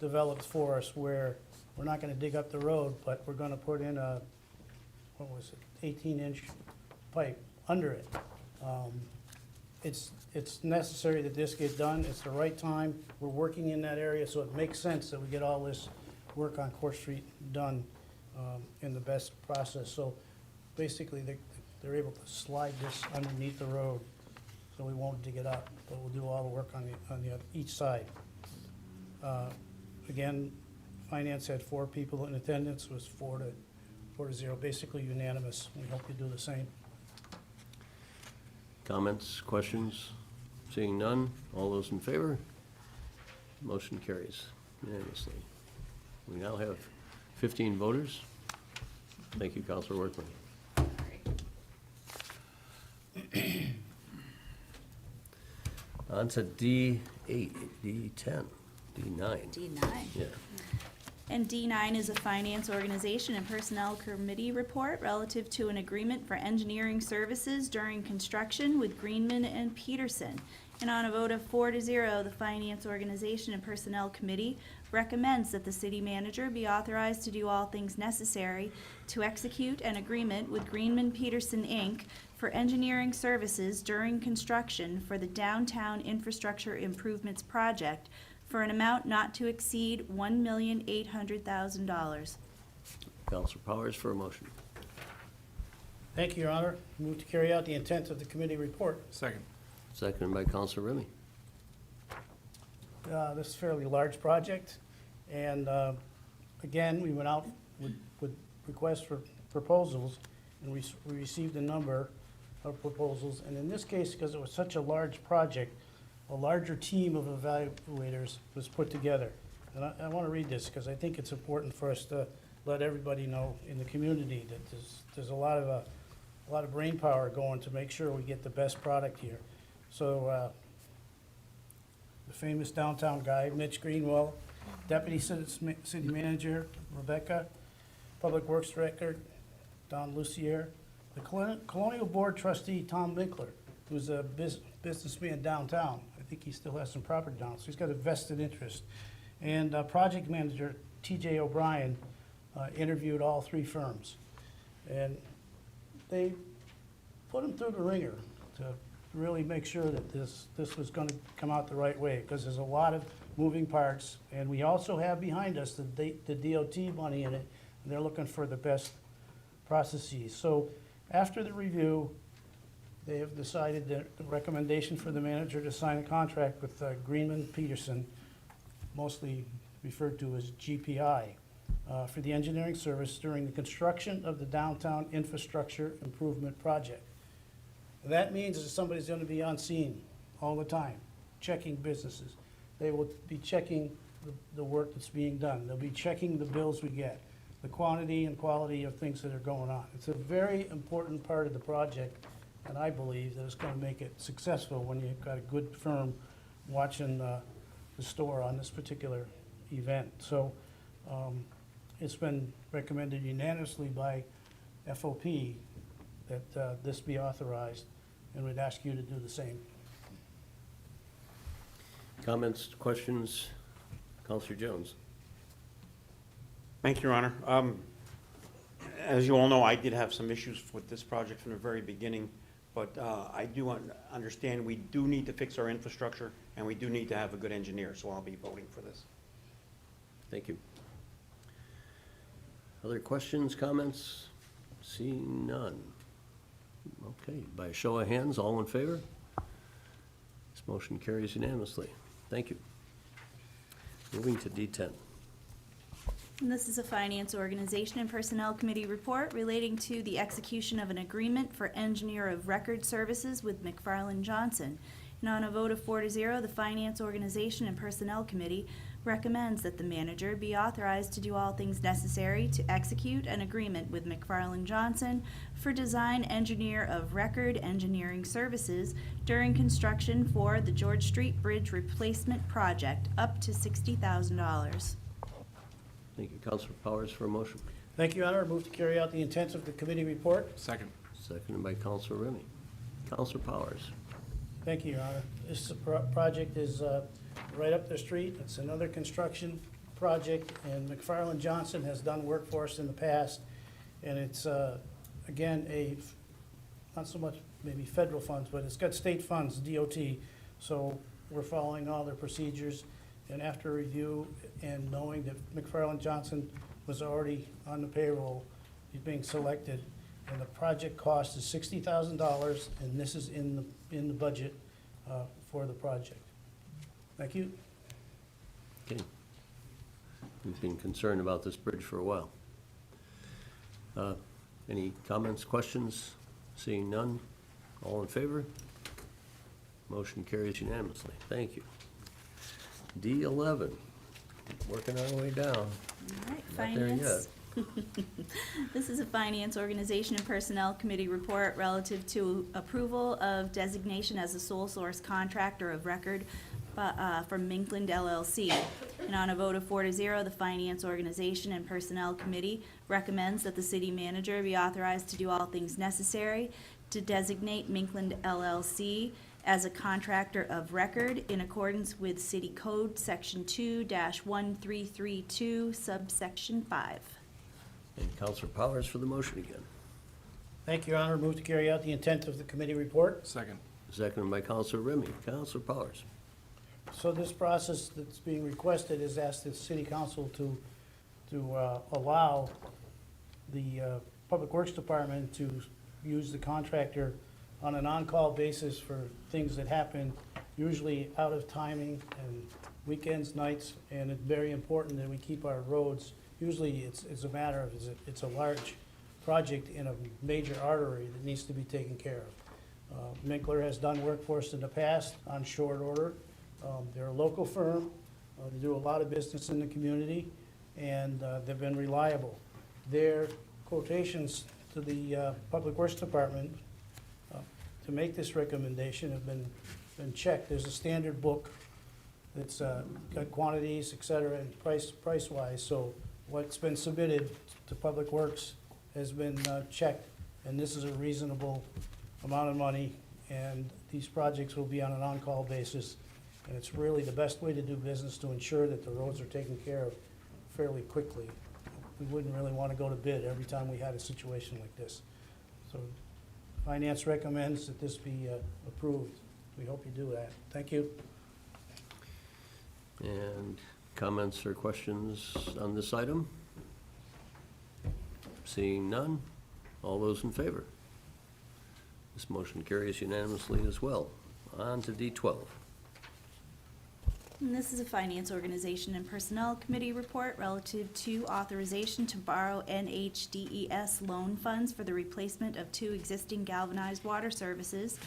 developed for us, where we're not going to dig up the road, but we're going to put in a, 18-inch pipe under it. It's necessary that this get done. It's the right time. We're working in that area, so it makes sense that we get all this work on Court Street done in the best process. So basically, they're able to slide this underneath the road, so we won't dig it up, but we'll do all the work on each side. Again, Finance had 4 people in attendance. It was 4-0, basically unanimous. We hope you do the same. Comments, questions? Seeing none, all those in favor? Motion carries unanimously. We now have 15 voters. Thank you, Counselor Workman. On to D8, D10, D9. D9. Yeah. And D9 is a Finance, Organization, and Personnel Committee report relative to an agreement for engineering services during construction with Greenman and Peterson. And on a vote of 4-0, the Finance, Organization, and Personnel Committee recommends that the city manager be authorized to do all things necessary to execute an agreement with Greenman Peterson, Inc. for engineering services during construction for the Downtown Infrastructure Improvements Project for an amount not to exceed $1,800,000. Counselor Powers for a motion. Thank you, Your Honor. Move to carry out the intent of the committee report. Second. Seconded by Counselor Remy. This is a fairly large project, and again, we went out with requests for proposals, and we received a number of proposals. And in this case, because it was such a large project, a larger team of evaluators was put together. And I want to read this because I think it's important for us to let everybody know in the community that there's a lot of brain power going to make sure we get the best product here. So the famous downtown guy, Mitch Greenwell, Deputy City Manager Rebecca, Public Works Director Don Lucier, the Colonial Board Trustee Tom Winkler, who's a businessman downtown. I think he still has some property down, so he's got a vested interest. And project manager TJ O'Brien interviewed all three firms. And they put him through the ringer to really make sure that this was gonna come out the right way, because there's a lot of moving parts. And we also have behind us the DOT money in it, and they're looking for the best processes. So after the review, they have decided that the recommendation for the manager to sign a contract with Greenman Peterson, mostly referred to as GPI, for the engineering service during the construction of the downtown infrastructure improvement project. That means that somebody's gonna be on scene all the time, checking businesses. They will be checking the work that's being done. They'll be checking the bills we get, the quantity and quality of things that are going on. It's a very important part of the project, and I believe that it's gonna make it successful when you've got a good firm watching the store on this particular event. So, it's been recommended unanimously by FOP that this be authorized, and we'd ask you to do the same. Comments, questions? Counselor Jones? Thank you, Your Honor. As you all know, I did have some issues with this project from the very beginning, but I do understand we do need to fix our infrastructure, and we do need to have a good engineer, so I'll be voting for this. Thank you. Other questions, comments? Seeing none. Okay, by a show of hands, all in favor? This motion carries unanimously. Thank you. Moving to D10. And this is a Finance, Organization, and Personnel Committee report relating to the execution of an agreement for engineer of record services with McFarland Johnson. And on a vote of 4-0, the Finance, Organization, and Personnel Committee recommends that the manager be authorized to do all things necessary to execute an agreement with McFarland Johnson for design engineer of record engineering services during construction for the George Street Bridge Replacement Project, up to $60,000. Thank you. Counselor Powers for a motion. Thank you, Your Honor. Move to carry out the intent of the committee report. Second. Seconded by Counselor Remy. Counselor Powers. Thank you, Your Honor. This project is right up the street. It's another construction project, and McFarland Johnson has done work for us in the past. And it's, again, not so much maybe federal funds, but it's got state funds, DOT. So we're following all their procedures. And after review and knowing that McFarland Johnson was already on the payroll, he's being selected. And the project cost is $60,000, and this is in the budget for the project. Thank you. Okay. We've been concerned about this bridge for a while. Any comments, questions? Seeing none, all in favor? Motion carries unanimously. Thank you. D11, working our way down. All right, Not there yet. Finance. This is a Finance, Organization, and Personnel Committee report relative to approval of designation as a sole source contractor of record from Minkland LLC. And on a vote of 4-0, the Finance, Organization, and Personnel Committee recommends that the city manager be authorized to do all things necessary to designate Minkland LLC as a contractor of record in accordance with City Code Section 2-1332, subsection 5. And Counselor Powers for the motion again. Thank you, Your Honor. Move to carry out the intent of the committee report. Second. Seconded by Counselor Remy. Counselor Powers. So this process that's being requested is ask the city council to allow the Public Works Department to use the contractor on an on-call basis for things that happen usually out of timing and weekends, nights, and it's very important that we keep our roads. Usually it's a matter of, it's a large project in a major artery that needs to be taken care of. Minkler has done work for us in the past on short order. They're a local firm. They do a lot of business in the community, and they've been reliable. Their quotations to the Public Works Department to make this recommendation have been checked. There's a standard book that's got quantities, et cetera, and price-wise. So what's been submitted to Public Works has been checked, and this is a reasonable amount of money, and these projects will be on an on-call basis And it's really the best way to do business to ensure that the roads are taken care of fairly quickly. We wouldn't really want to go to bid every time we had a situation like this. So Finance recommends that this be approved. We hope you do that. Thank you. And comments or questions on this item? Seeing none, all those in favor? This motion carries unanimously as well. On to D12. And this is a Finance Organization and Personnel Committee report relative to authorization to borrow NHDES loan funds for the replacement of 2 existing galvanized water services.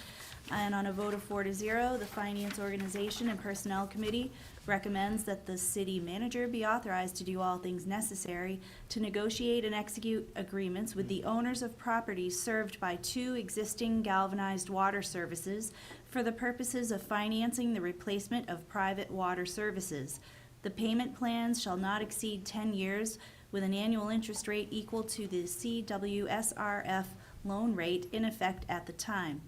And on a vote of 4 to 0, the Finance Organization and Personnel Committee recommends that the city manager be authorized to do all things necessary to negotiate and execute agreements with the owners of properties served by 2 existing galvanized water services for the purposes of financing the replacement of private water services. The payment plans shall not exceed 10 years with an annual interest rate equal to the CWSRF loan rate in effect at the time.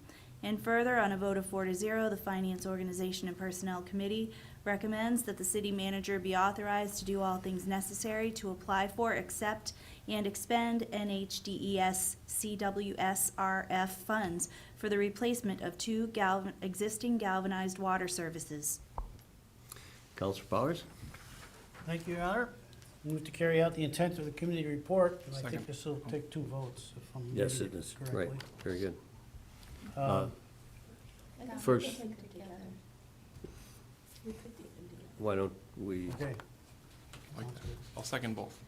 And further, on a vote of 4 to 0, the Finance Organization and Personnel Committee recommends that the city manager be authorized to do all things necessary to apply for, accept, and expend NHDES CWSRF funds for the replacement of 2 existing galvanized water services. Counselor Powers? Thank you, Your Honor. Move to carry out the intent of the committee report, and I think Second. this will take 2 votes, if I'm Yes, reading it is. correctly. Right, very good. Uh, First, why don't we, Okay, Like that. I'll second both.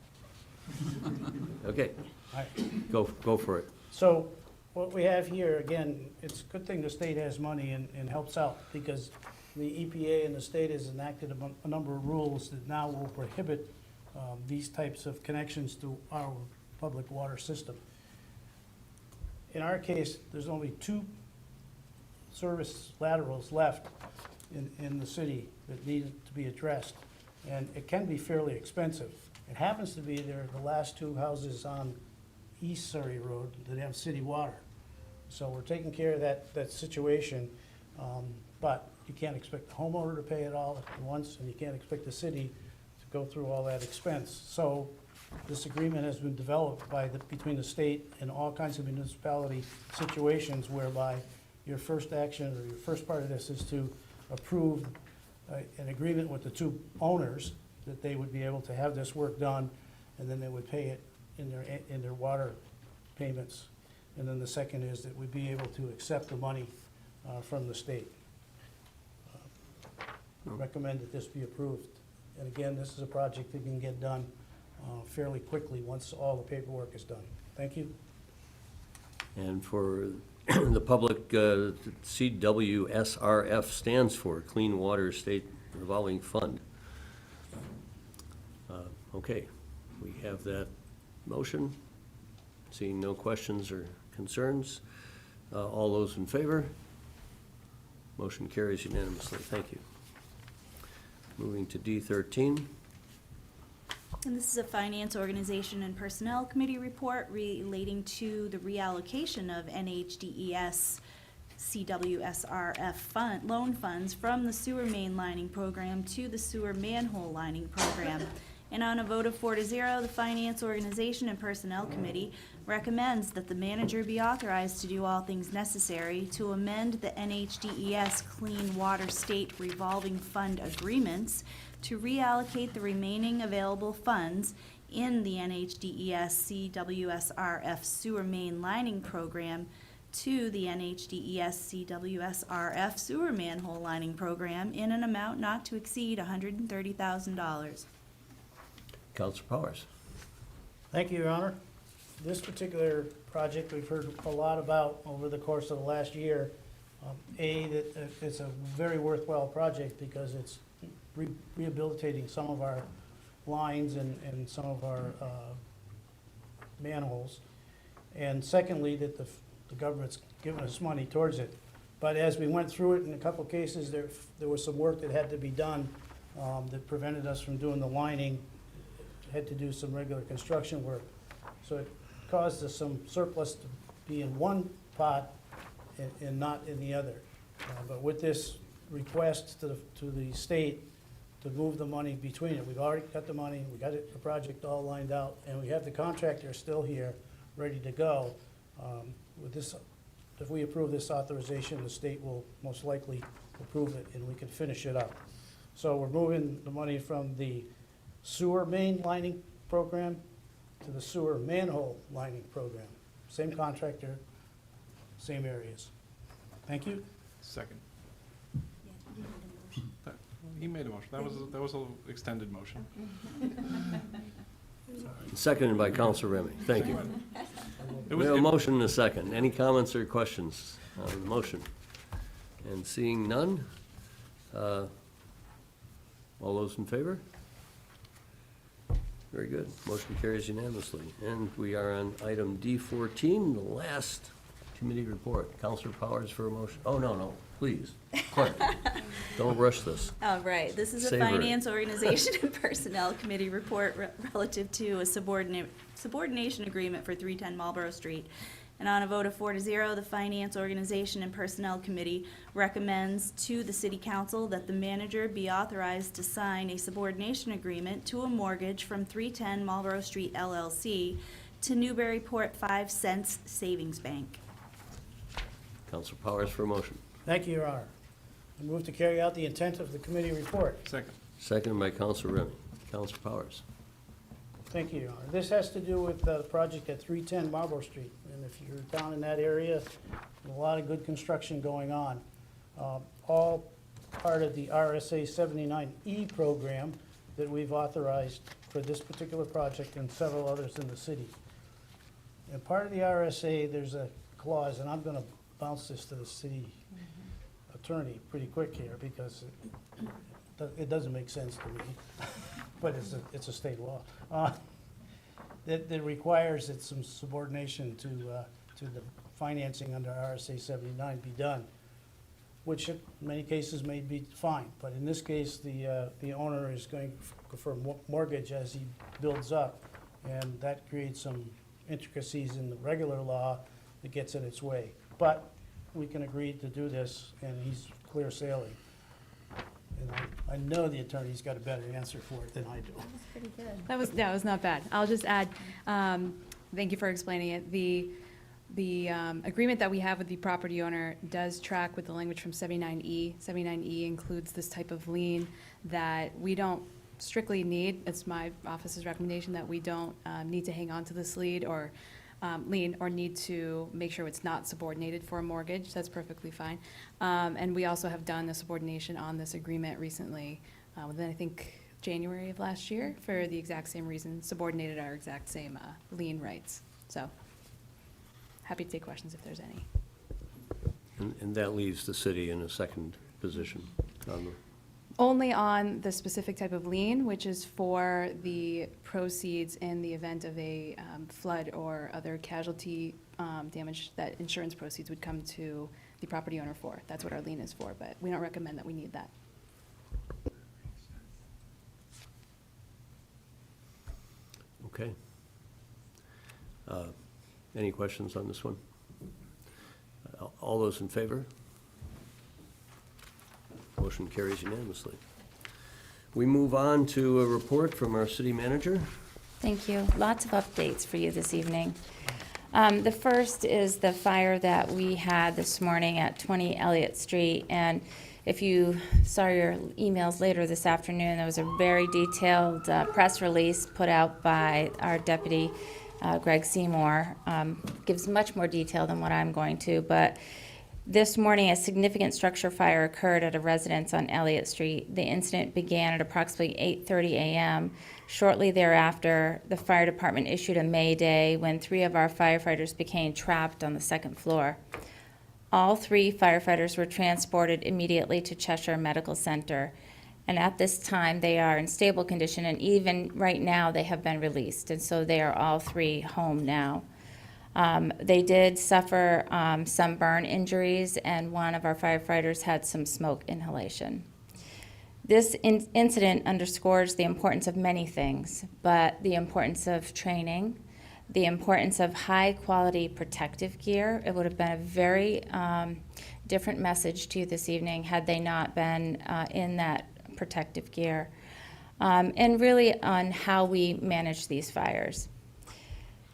okay, all right. go for it. So what we have here, again, it's a good thing the state has money and helps out, because the EPA and the state has enacted a number of rules that now will prohibit these types of connections to our public water system. In our case, there's only 2 service laterals left in the city that need to be addressed, and it can be fairly expensive. It happens to be they're the last 2 houses on East Surrey Road that have city water. So we're taking care of that situation, but you can't expect the homeowner to pay it all at once, and you can't expect the city to go through all that expense. So this agreement has been developed between the state and all kinds of municipality situations whereby your first action, or your first part of this, is to approve an agreement with the 2 owners that they would be able to have this work done, and then they would pay it in their water payments. And then the second is that we'd be able to accept the money from the state. Recommend that this be approved. And again, this is a project that can get done fairly quickly once all the paperwork is done. Thank you. And for the public, CWSRF stands for Clean Water State Revolving Fund. Okay, we have that motion. Seeing no questions or concerns, all those in favor? Motion carries unanimously. Thank you. Moving to D13. And this is a Finance Organization and Personnel Committee report relating to the reallocation of NHDES CWSRF loan funds from the sewer main lining program to the sewer manhole lining program. And on a vote of 4 to 0, the Finance Organization and Personnel Committee recommends that the manager be authorized to do all things necessary to amend the NHDES Clean Water State Revolving Fund agreements to reallocate the remaining available funds in the NHDES CWSRF sewer main lining program to the NHDES CWSRF sewer manhole lining program in an amount not to exceed $130,000. Counselor Powers. Thank you, Your Honor. This particular project we've heard a lot about over the course of the last year. That it's a very worthwhile project because it's rehabilitating some of our lines and some of our manholes. And secondly, that the government's given us money towards it. But as we went through it, in a couple cases, there was some work that had to be done that prevented us from doing the lining. Had to do some regular construction work. So it caused us some surplus to be in one pot and not in the other. But with this request to the state to move the money between it. We've already got the money, we got the project all lined out, and we have the contractor still here, ready to go. With this, if we approve this authorization, the state will most likely approve it, and we can finish it up. So we're moving the money from the sewer main lining program to the sewer manhole lining program. Same contractor, same areas. Thank you. Second. That- He made a motion. That was an extended motion. Seconded by Counselor Remy. Thank you. We have a motion and a second. Any comments or questions on the motion? And seeing none, all those in favor? Very good. Motion carries unanimously. And we are on item D14, the last committee report. Counselor Powers for a motion. Oh, no, please. Clerk, don't rush this. All right, this is a Savor it. Finance, Organization, and Personnel Committee report relative to a subordination agreement for 310 Marlborough Street. And on a vote of 4-0, the Finance, Organization, and Personnel Committee recommends to the City Council that the manager be authorized to sign a subordination agreement to a mortgage from 310 Marlborough Street LLC to Newburyport 5 Cents Savings Bank. Counselor Powers for a motion. Thank you, Your Honor. I move to carry out the intent of the committee report. Second. Seconded by Counselor Remy. Counselor Powers. Thank you, Your Honor. This has to do with the project at 310 Marlborough Street. And if you're down in that area, a lot of good construction going on. All part of the RSA 79E program that we've authorized for this particular project and several others in the city. And part of the RSA, there's a clause, and I'm going to bounce this to the city attorney pretty quick here because it doesn't make sense to me, but it's a state law. That requires that some subordination to the financing under RSA 79 be done, which in many cases may be fine. But in this case, the owner is going for mortgage as he builds up, and that creates some intricacies in the regular law that gets in its way. But we can agree to do this, and he's clear sailing. And I know the attorney's got a better answer for it than I do. That was pretty good. That was not bad. I'll just add, thank you for explaining it. The agreement that we have with the property owner does track with the language from 79E. 79E includes this type of lien that we don't strictly need. It's my office's recommendation that we don't need to hang on to this lien or need to make sure it's not subordinated for a mortgage. That's perfectly fine. And we also have done the subordination on this agreement recently, within, I think, January of last year, for the exact same reason, subordinated our exact same lien rights. So, happy to take questions if there's any. And that leaves the city in a second position on the Only on the specific type of lien, which is for the proceeds in the event of a flood or other casualty damage, that insurance proceeds would come to the property owner for. That's what our lien is for, but we don't recommend that we need that. Okay. Any questions on this one? All those in favor? Motion carries unanimously. We move on to a report from our city manager. Thank you. Lots of updates for you this evening. The first is the fire that we had this morning at 20 Elliott Street. And if you saw your emails later this afternoon, there was a very detailed press release put out by our deputy, Greg Seymour. Gives much more detail than what I'm going to, but this morning, a significant structure fire occurred at a residence on Elliott Street. The incident began at approximately 8:30 a.m. Shortly thereafter, the fire department issued a mayday when 3 of our firefighters became trapped on the second floor. All 3 firefighters were transported immediately to Cheshire Medical Center, and at this time, they are in stable condition, and even right now, they have been released, and so they are all 3 home now. They did suffer some burn injuries, and one of our firefighters had some smoke inhalation. This incident underscores the importance of many things, but the importance of training, the importance of high-quality protective gear. It would have been a very different message to you this evening had they not been in that protective gear, and really on how we manage these fires.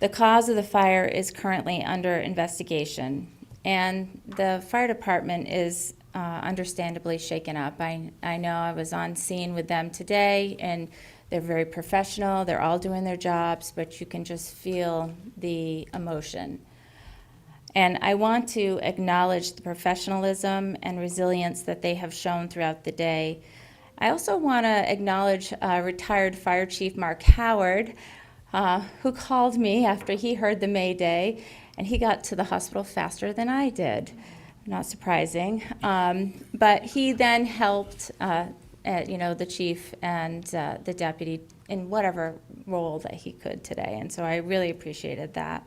The cause of the fire is currently under investigation, and the fire department is understandably shaken up. I know I was on scene with them today, and they're very professional. They're all doing their jobs, but you can just feel the emotion. And I want to acknowledge the professionalism and resilience that they have shown throughout the day. I also want to acknowledge retired Fire Chief Mark Howard, who called me after he heard the Mayday, and he got to the hospital faster than I did. Not surprising. But he then helped the chief and the deputy in whatever role that he could today, and so I really appreciated that.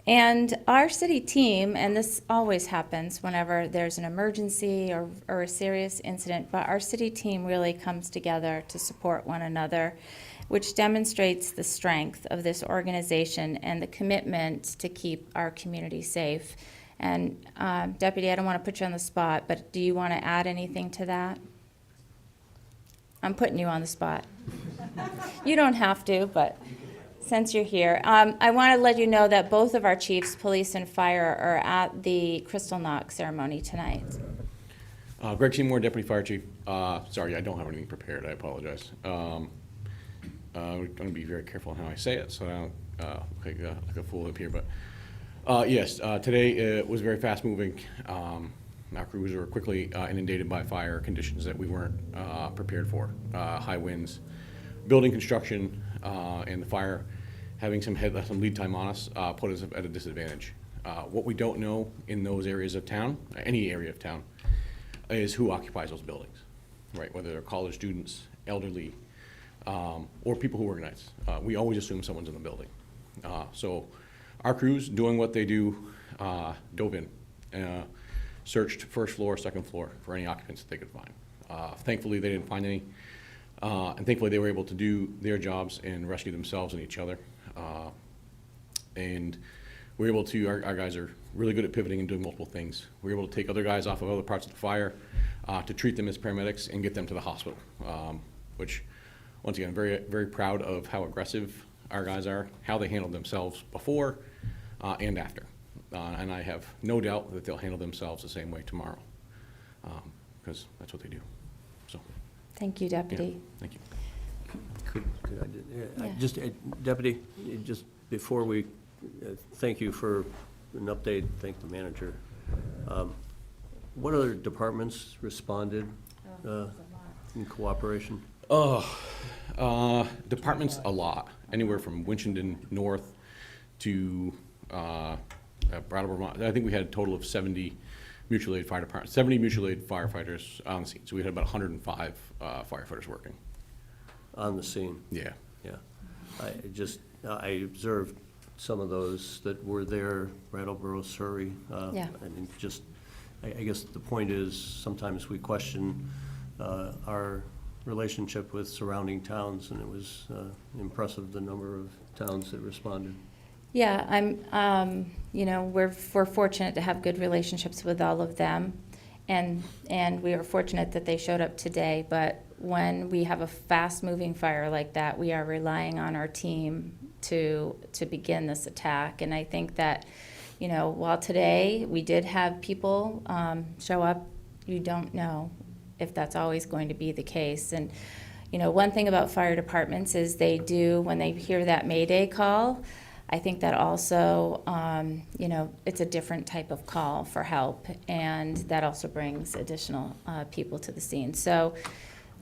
And our city team, and this always happens whenever there's an emergency or a serious incident, but our city team really comes together to support one another, which demonstrates the strength of this organization and the commitment to keep our community safe. And Deputy, I don't want to put you on the spot, but do you want to add anything to that? I'm putting you on the spot. You don't have to, but since you're here. I want to let you know that both of our chiefs, police and fire, are at the Crystal Knock ceremony tonight. Greg Seymour, Deputy Fire Chief. Sorry, I don't have anything prepared. I apologize. I'm going to be very careful on how I say it, so I don't look like a fool up here. But yes, today it was very fast-moving. Our crews were quickly inundated by fire conditions that we weren't prepared for. High winds, building construction, and the fire having some lead time on us put us at a disadvantage. What we don't know in those areas of town, any area of town, is who occupies those buildings, right? Whether they're college students, elderly, or people who organize. We always assume someone's in the building. So our crews, doing what they do, dove in, searched first floor, second floor for any occupants that they could find. Thankfully, they didn't find any, and thankfully they were able to do their jobs and rescue themselves and each other. And we're able to, our guys are really good at pivoting and doing multiple things. We're able to take other guys off of other parts of the fire to treat them as paramedics and get them to the hospital, which, once again, very, very proud of how aggressive our guys are, how they handled themselves before and after. And I have no doubt that they'll handle themselves the same way tomorrow, because that's what they do. So, Thank you, Deputy. yeah, thank you. Could Yeah. just, Deputy, just before we, thank you for an update, thank the manager. What other departments responded in cooperation? Departments, a lot. Anywhere from Winchendon North to Brattleboro, Vermont. I think we had a total of 70 mutual aid fire departments, 70 mutual aid firefighters on the scene. So we had about 105 firefighters working. On the scene? Yeah. Yeah. I observed some of those that were there, Brattleboro, Surrey. Yeah. And just, I guess the point is, sometimes we question our relationship with surrounding towns, and it was impressive, the number of towns that responded. Yeah, we're fortunate to have good relationships with all of them, and we are fortunate that they showed up today. But when we have a fast-moving fire like that, we are relying on our team to begin this attack. And I think that, while today we did have people show up, you don't know if that's always going to be the case. And one thing about fire departments is they do, when they hear that Mayday call, I think that also, it's a different type of call for help, and that also brings additional people to the scene. So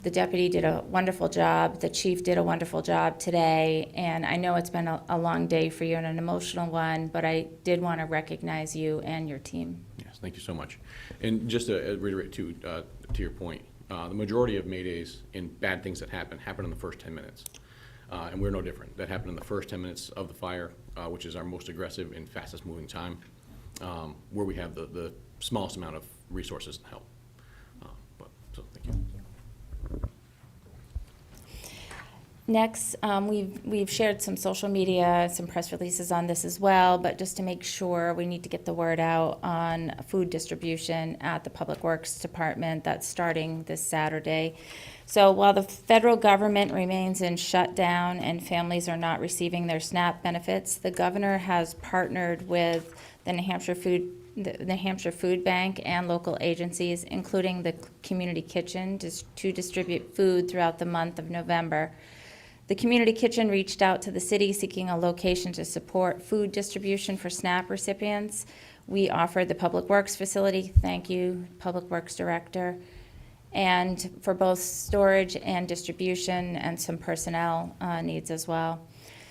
the deputy did a wonderful job, the chief did a wonderful job today, and I know it's been a long day for you and an emotional one, but I did want to recognize you and your team. Yes, thank you so much. And just to reiterate to your point, the majority of Maydays and bad things that happen in the first 10 minutes. And we're no different. That happened in the first 10 minutes of the fire, which is our most aggressive and fastest moving time, where we have the smallest amount of resources and help. So thank you. Next, we've shared some social media, some press releases on this as well, but just to make sure, we need to get the word out on food distribution at the Public Works Department. That's starting this Saturday. So while the federal government remains in shutdown and families are not receiving their SNAP benefits, the governor has partnered with the New Hampshire Food Bank and local agencies, including the Community Kitchen, to distribute food throughout the month of November. The Community Kitchen reached out to the city seeking a location to support food distribution for SNAP recipients. We offered the Public Works facility, thank you, Public Works Director, and for both storage and distribution and some personnel needs as well.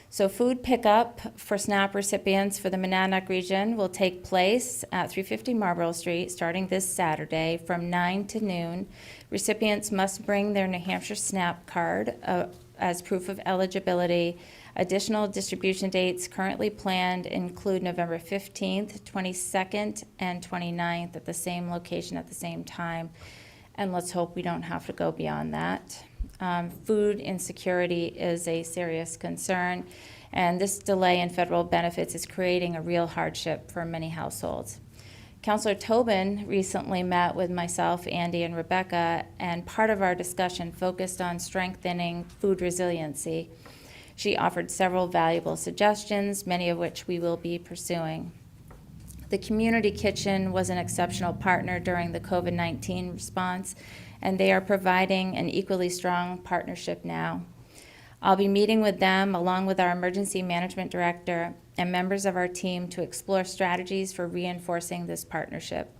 So food pickup for SNAP recipients for the Monadnock region will take place at 350 Marlborough Street starting this Saturday from 9 to noon. Recipients must bring their New Hampshire SNAP card as proof of eligibility. Additional distribution dates currently planned include November 15th, 22nd, and 29th at the same location at the same time. And let's hope we don't have to go beyond that. Food insecurity is a serious concern, and this delay in federal benefits is creating a real hardship for many households. Councilor Tobin recently met with myself, Andy, and Rebecca, and part of our discussion focused on strengthening food resiliency. She offered several valuable suggestions, many of which we will be pursuing. The Community Kitchen was an exceptional partner during the COVID-19 response, and they are providing an equally strong partnership now. I'll be meeting with them along with our Emergency Management Director and members of our team to explore strategies for reinforcing this partnership.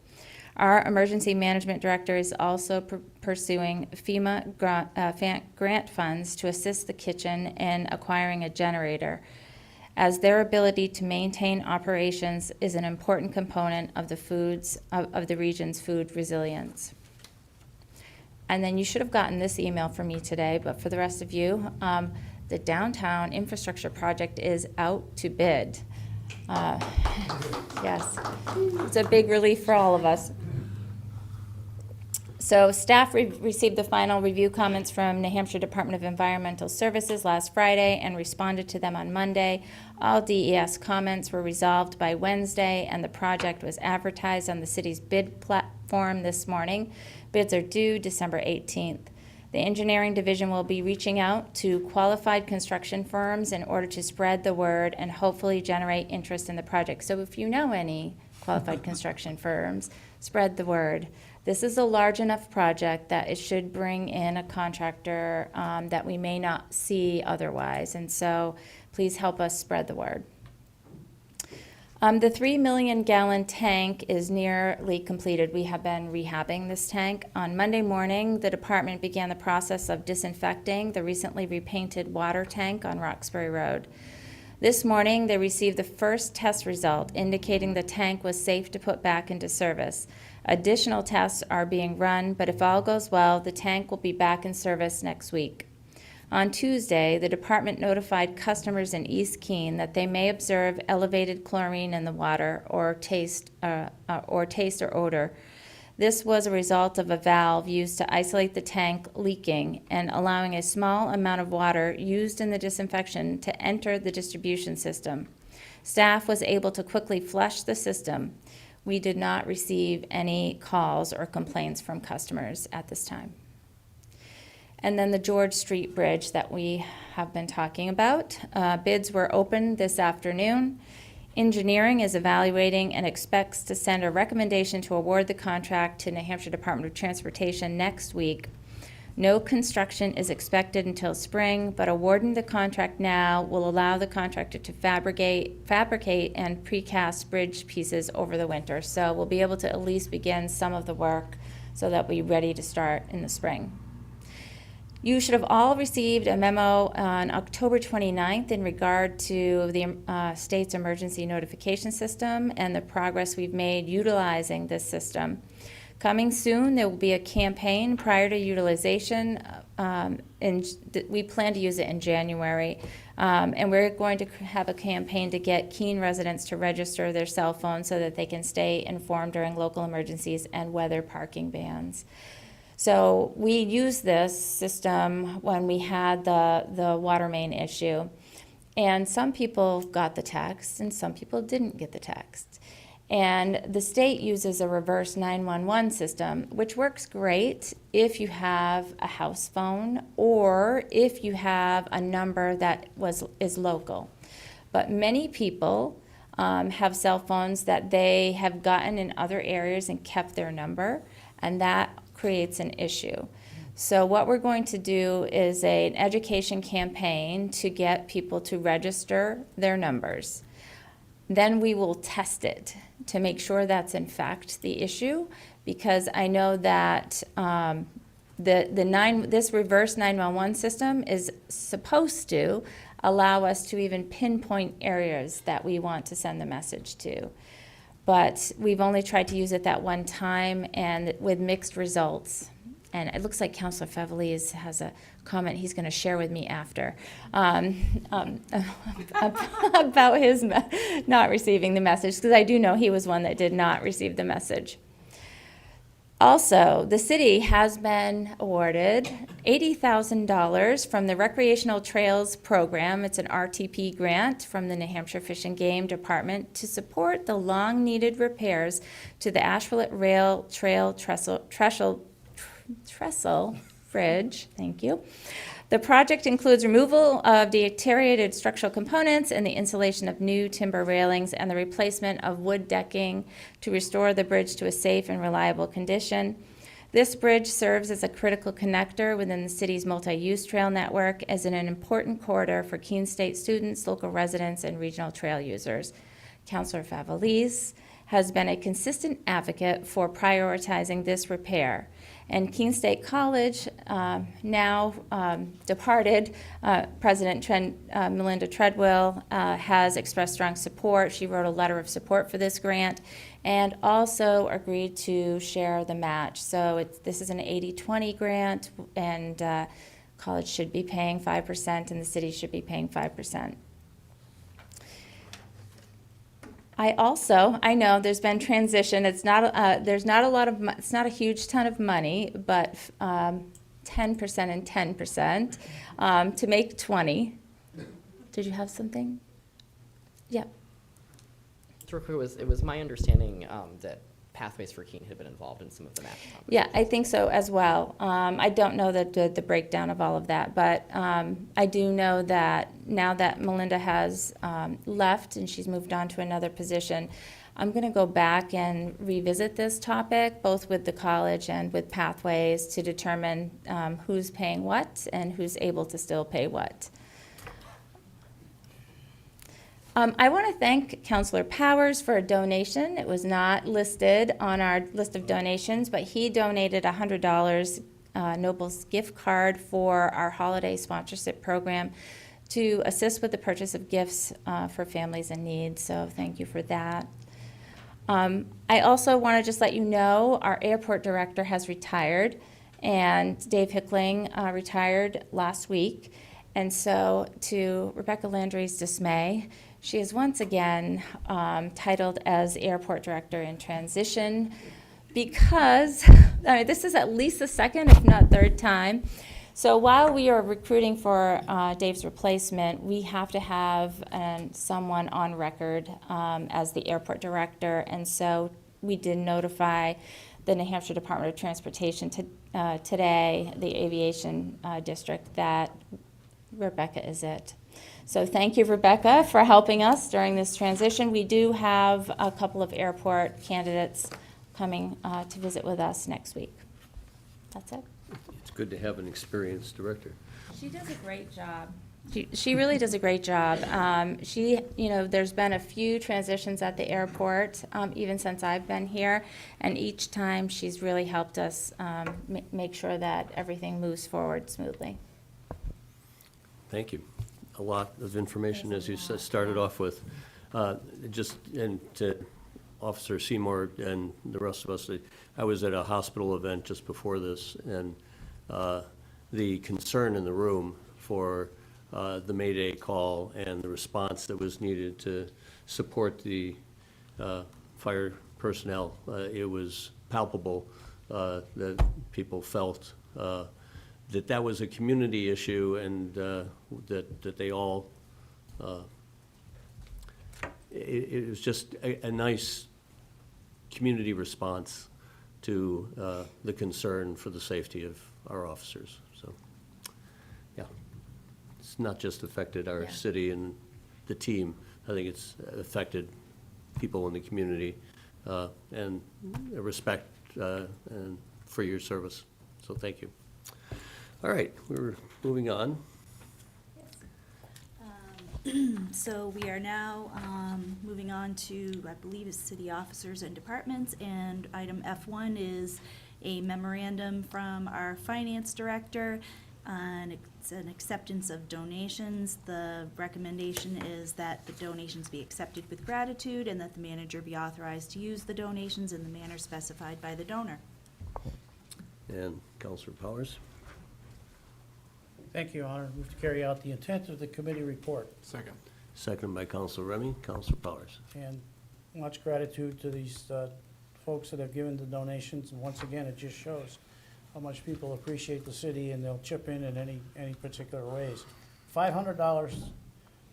Our Emergency Management Director is also pursuing FEMA grant funds to assist the kitchen in acquiring a generator, as their ability to maintain operations is an important component of the region's food resilience. And then you should have gotten this email from me today, but for the rest of you, the downtown infrastructure project is out to bid. Yes, it's a big relief for all of us. So staff received the final review comments from New Hampshire Department of Environmental Services last Friday and responded to them on Monday. All DES comments were resolved by Wednesday, and the project was advertised on the city's bid platform this morning. Bids are due December 18th. The engineering division will be reaching out to qualified construction firms in order to spread the word and hopefully generate interest in the project. So if you know any qualified construction firms, spread the word. This is a large enough project that it should bring in a contractor that we may not see otherwise, and so please help us spread the word. The 3 million gallon tank is nearly completed. We have been rehabbing this tank. On Monday morning, the department began the process of disinfecting the recently repainted water tank on Roxbury Road. This morning, they received the first test result indicating the tank was safe to put back into service. Additional tests are being run, but if all goes well, the tank will be back in service next week. On Tuesday, the department notified customers in East Keene that they may observe elevated chlorine in the water or taste or odor. This was a result of a valve used to isolate the tank leaking and allowing a small amount of water used in the disinfection to enter the distribution system. Staff was able to quickly flush the system. We did not receive any calls or complaints from customers at this time. And then the George Street Bridge that we have been talking about. Bids were opened this afternoon. Engineering is evaluating and expects to send a recommendation to award the contract to New Hampshire Department of Transportation next week. No construction is expected until spring, but awarding the contract now will allow the contractor to fabricate and precast bridge pieces over the winter. So we'll be able to at least begin some of the work so that we're ready to start in the spring. You should have all received a memo on October 29th in regard to the state's emergency notification system and the progress we've made utilizing this system. Coming soon, there will be a campaign prior to utilization. We plan to use it in January, and we're going to have a campaign to get Keene residents to register their cell phones so that they can stay informed during local emergencies and weather parking bans. So we used this system when we had the water main issue. And some people got the text and some people didn't get the text. And the state uses a reverse 911 system, which works great if you have a house phone or if you have a number that is local. But many people have cell phones that they have gotten in other areas and kept their number, and that creates an issue. So what we're going to do is an education campaign to get people to register their numbers. Then we will test it to make sure that's in fact the issue, because I know that this reverse 911 system is supposed to allow us to even pinpoint areas that we want to send the message to. But we've only tried to use it that one time and with mixed results. And it looks like Councilor Favelis has a comment he's going to share with me after about his not receiving the message, because I do know he was one that did not receive the message. Also, the city has been awarded $80,000 from the Recreational Trails Program. It's an RTP grant from the New Hampshire Fish and Game Department to support the long-needed repairs to the Asheville Rail Trail Trestle Bridge. Thank you. The project includes removal of deteriorated structural components and the installation of new timber railings and the replacement of wood decking to restore the bridge to a safe and reliable condition. This bridge serves as a critical connector within the city's multi-use trail network as an important corridor for Keene State students, local residents, and regional trail users. Councilor Favelis has been a consistent advocate for prioritizing this repair. And Keene State College, now departed President Melinda Treadwell, has expressed strong support. She wrote a letter of support for this grant and also agreed to share the match. So this is an 80-20 grant, and college should be paying 5% and the city should be paying 5%. I know there's been transition. It's not there's not a lot of it's not a huge ton of money, but 10% and 10% to make 20. Did you have something? Yep. It was my understanding that Pathways for Keene had been involved in some of the match conversations. Yeah, I think so as well. I don't know the breakdown of all of that, but I do know that now that Melinda has left and she's moved on to another position, I'm going to go back and revisit this topic, both with the college and with Pathways, to determine who's paying what and who's able to still pay what. I want to thank Councilor Powers for a donation. It was not listed on our list of donations, but he donated $100 Noble's gift card for our holiday sponsorship program to assist with the purchase of gifts for families in need. So thank you for that. I also want to just let you know our airport director has retired, and Dave Hickling retired last week. And so, to Rebecca Landry's dismay, she is once again titled as Airport Director in Transition because, this is at least the second, if not third time. So while we are recruiting for Dave's replacement, we have to have someone on record as the Airport Director. And so we did notify the New Hampshire Department of Transportation today, the Aviation District, that Rebecca is it. So thank you, Rebecca, for helping us during this transition. We do have a couple of airport candidates coming to visit with us next week. That's it. It's good to have an experienced director. She does a great job. She really does a great job. There's been a few transitions at the airport, even since I've been here, and each time she's really helped us make sure that everything moves forward smoothly. Thank you. A lot of information, as you started off with. And to Officer Seymour and the rest of us, I was at a hospital event just before this, and the concern in the room for the Mayday call and the response that was needed to support the fire personnel, it was palpable that people felt that that was a community issue and that they all, it was just a nice community response to the concern for the safety of our officers. So, yeah, it's not just affected our city and the team. I think it's affected people in the community and respect and for your service. So thank you. All right, we're moving on. So we are now moving on to, I believe, is city officers and departments, and item F1 is a memorandum from our finance director, and it's an acceptance of donations. The recommendation is that the donations be accepted with gratitude and that the manager be authorized to use the donations in the manner specified by the donor. And Councilor Powers? Thank you, Your Honor. Move to carry out the intent of the committee report. Second. Seconded by Councilor Remy. Councilor Powers? And much gratitude to these folks that have given the donations. And once again, it just shows how much people appreciate the city, and they'll chip in any particular ways. $500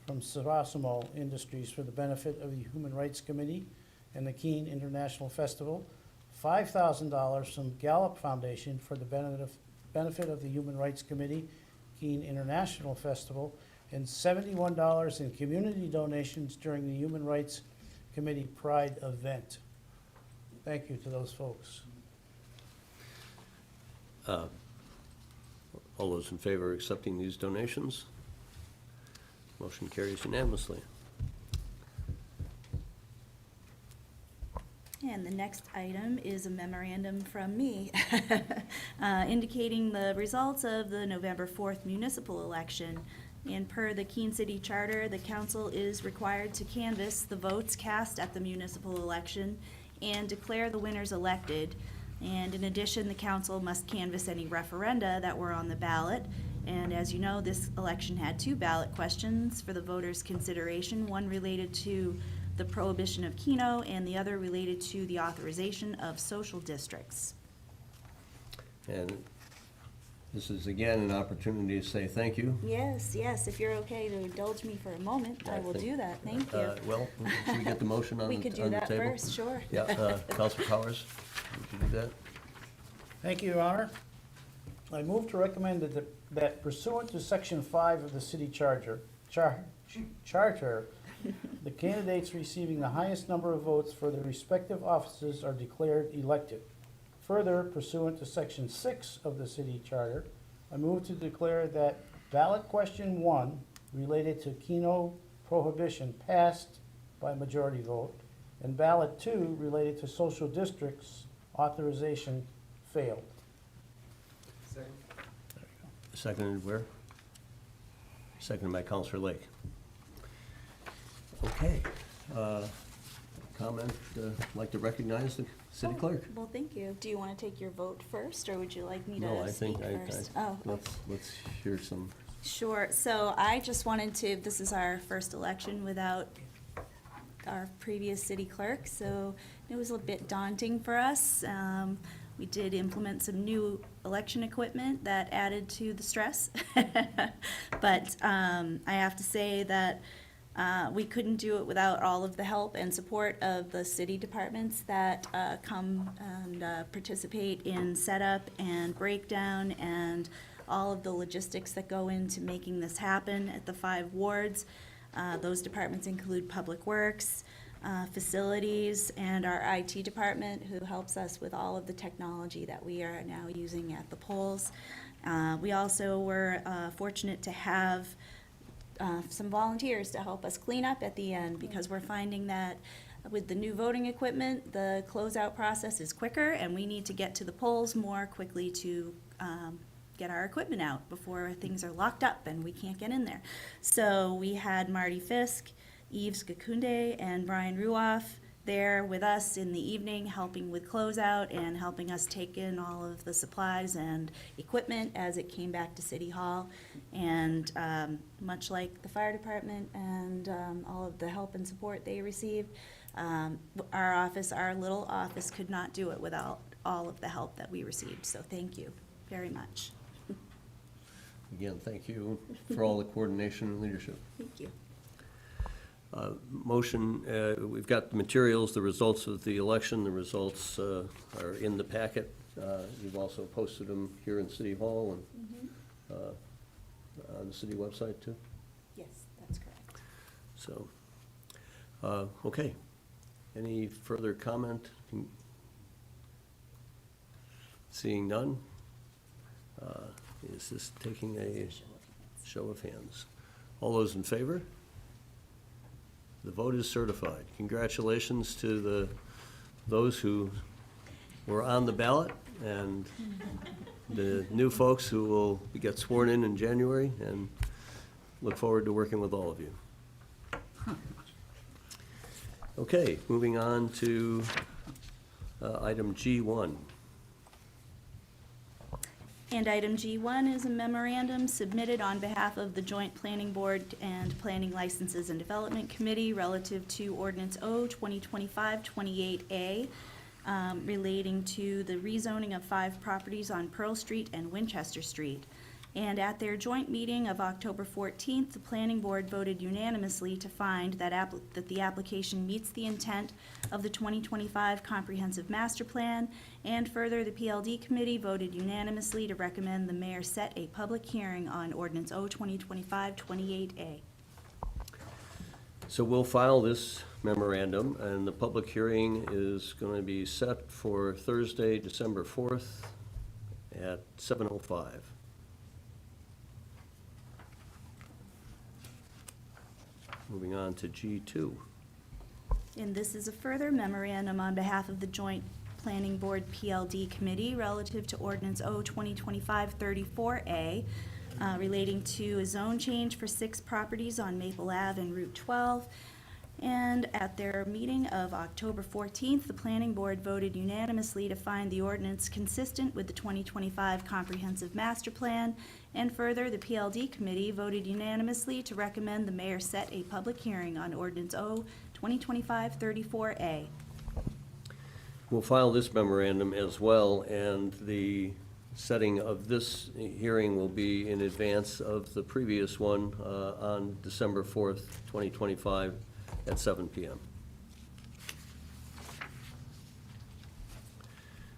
from Sarasimo Industries for the benefit of the Human Rights Committee and the Keene International Festival. $5,000 from Gallup Foundation for the benefit of the Human Rights Committee, Keene International Festival, and $71 in community donations during the Human Rights Committee Pride event. Thank you to those folks. All those in favor of accepting these donations? Motion carries unanimously. And the next item is a memorandum from me indicating the results of the November 4th municipal election. And per the Keene City Charter, the council is required to canvass the votes cast at the municipal election and declare the winners elected. And in addition, the council must canvass any referenda that were on the ballot. And as you know, this election had 2 ballot questions for the voters' consideration, one related to the prohibition of Keno and the other related to the authorization of social districts. And this is again an opportunity to say thank you. Yes, yes, if you're okay to indulge me for a moment, I will do that, thank you. Well, should we get the motion on the We table? could do that first, sure. Yeah, Councilor Powers, would you do that? Thank you, Your Honor. I move to recommend that pursuant to Section 5 of the city charter, the candidates receiving the highest number of votes for their respective offices are declared elected. Further, pursuant to Section 6 of the city charter, I move to declare that ballot question 1 related to Keno prohibition passed by majority vote, and ballot 2 related to social districts authorization failed. Seconded where? Seconded by Councilor Lake. Okay. Comment, like to recognize the city clerk? Well, thank you. Do you want to take your vote first, or would you like me No, to I speak think first? Oh, let's hear some. sure. So I just wanted to, this is our first election without our previous city clerk, so it was a bit daunting for us. We did implement some new election equipment that added to the stress. But I have to say that we couldn't do it without all of the help and support of the city departments that come and participate in setup and breakdown and all of the logistics that go into making this happen at the 5 wards. Those departments include Public Works, facilities, and our IT department, who helps us with all of the technology that we are now using at the polls. We also were fortunate to have some volunteers to help us clean up at the end, because we're finding that with the new voting equipment, the closeout process is quicker, and we need to get to the polls more quickly to get our equipment out before things are locked up and we can't get in there. So we had Marty Fisk, Yves Gakunde, and Brian Ruoff there with us in the evening, helping with closeout and helping us take in all of the supplies and equipment as it came back to City Hall. And much like the fire department and all of the help and support they received, Our little office could not do it without all of the help that we received, so thank you very much. Again, thank you for all the coordination and leadership. Thank you. Motion, we've got the materials, the results of the election, the results are in the packet. You've also posted them here in City Hall and on the city website too. Yes, that's correct. So, okay. Any further comment? Seeing none, is this taking a show of hands? All those in favor? The vote is certified. Congratulations to those who were on the ballot and the new folks who will get sworn in January, and look forward to working with all of you. Okay, moving on to item G1. And item G1 is a memorandum submitted on behalf of the Joint Planning Board and Planning Licenses and Development Committee relative to Ordinance O 2025-28A, relating to the rezoning of 5 properties on Pearl Street and Winchester Street. And at their joint meeting of October 14th, the Planning Board voted unanimously to find that the application meets the intent of the 2025 Comprehensive Master Plan, and further, the PLD Committee voted unanimously to recommend the mayor set a public hearing on Ordinance O 2025-28A. So we'll file this memorandum, and the public hearing is going to be set for Thursday, December 4th at 7:05. Moving on to G2. And this is a further memorandum on behalf of the Joint Planning Board PLD Committee relative to Ordinance O 2025-34A, relating to a zone change for 6 properties on Maple Ave and Route 12. And at their meeting of October 14th, the Planning Board voted unanimously to find the ordinance consistent with the 2025 Comprehensive Master Plan. And further, the PLD Committee voted unanimously to recommend the mayor set a public hearing on Ordinance O 2025-34A. We'll file this memorandum as well, and the setting of this hearing will be in advance of the previous one on December 4th, 2025 at 7 p.m.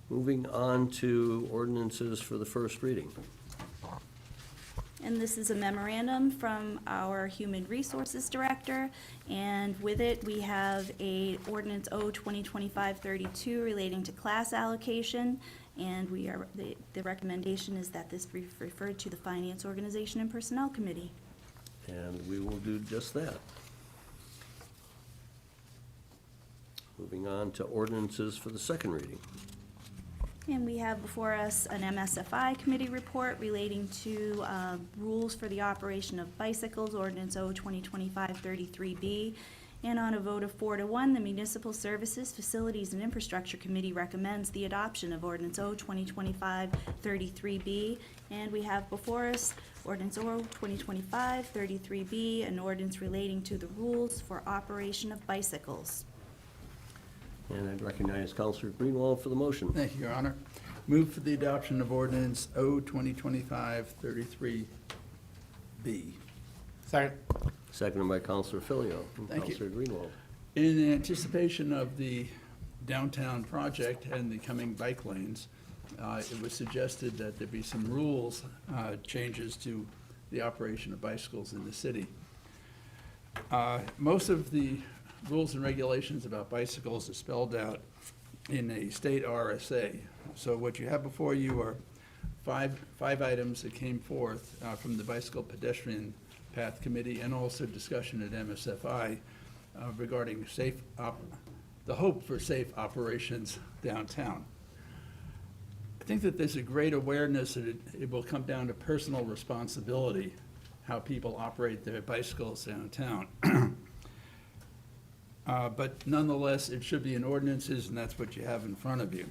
Moving on to ordinances for the first reading. And this is a memorandum from our Human Resources Director, and with it, we have a Ordinance O 2025-32 relating to class allocation, and the recommendation is that this be referred to the Finance, Organization, and Personnel Committee. And we will do just that. Moving on to ordinances for the second reading. And we have before us an MSFI committee report relating to rules for the operation of bicycles, Ordinance O 2025-33B. And on a vote of 4 to 1, the Municipal Services, Facilities, and Infrastructure Committee recommends the adoption of Ordinance O 2025-33B. And we have before us Ordinance O 2025-33B, an ordinance relating to the rules for operation of bicycles. And I'd recognize Counselor Greenwald for the motion. Thank you, Your Honor. Move for the adoption of ordinance O 2025-33B. Second. Seconded by Counselor Filio. Thank you. Counselor Greenwald. In anticipation of the downtown project and the coming bike lanes, it was suggested that there be some rules changes to the operation of bicycles in the city. Most of the rules and regulations about bicycles are spelled out in a state RSA. So what you have before you are five items that came forth from the Bicycle Pedestrian Path Committee, and also discussion at MSFI regarding the hope for safe operations downtown. I think that there's a great awareness that it will come down to personal responsibility, how people operate their bicycles downtown. But nonetheless, it should be in ordinances, and that's what you have in front of you.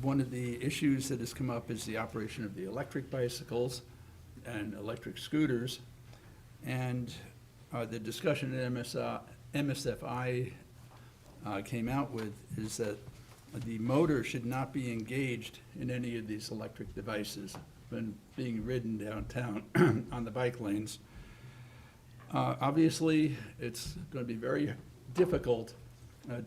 One of the issues that has come up is the operation of the electric bicycles and electric scooters. And the discussion at MSFI came out with is that the motor should not be engaged in any of these electric devices when being ridden downtown on the bike lanes. Obviously, it's going to be very difficult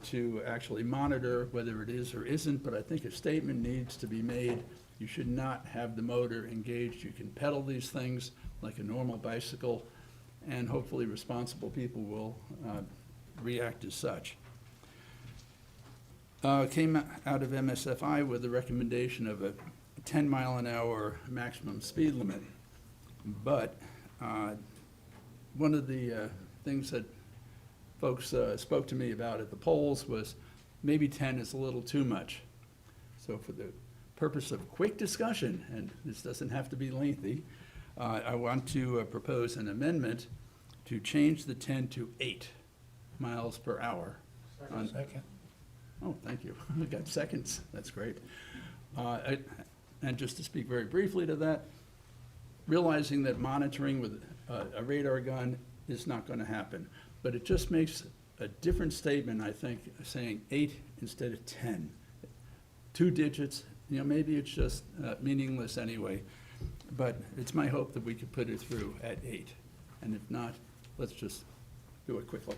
to actually monitor whether it is or isn't, but I think a statement needs to be made. You should not have the motor engaged. You can pedal these things like a normal bicycle, and hopefully responsible people will react as such. Came out of MSFI with a recommendation of a 10-mile-an-hour maximum speed limit. But one of the things that folks spoke to me about at the polls was maybe 10 is a little too much. So for the purpose of quick discussion, and this doesn't have to be lengthy, I want to propose an amendment to change the 10 to 8 miles per hour. Second. Oh, thank you. I got seconds. That's great. And just to speak very briefly to that, realizing that monitoring with a radar gun is not going to happen, but it just makes a different statement, I think, saying 8 instead of 10. 2 digits, you know, maybe it's just meaningless anyway, but it's my hope that we could put it through at 8. And if not, let's just do it quickly.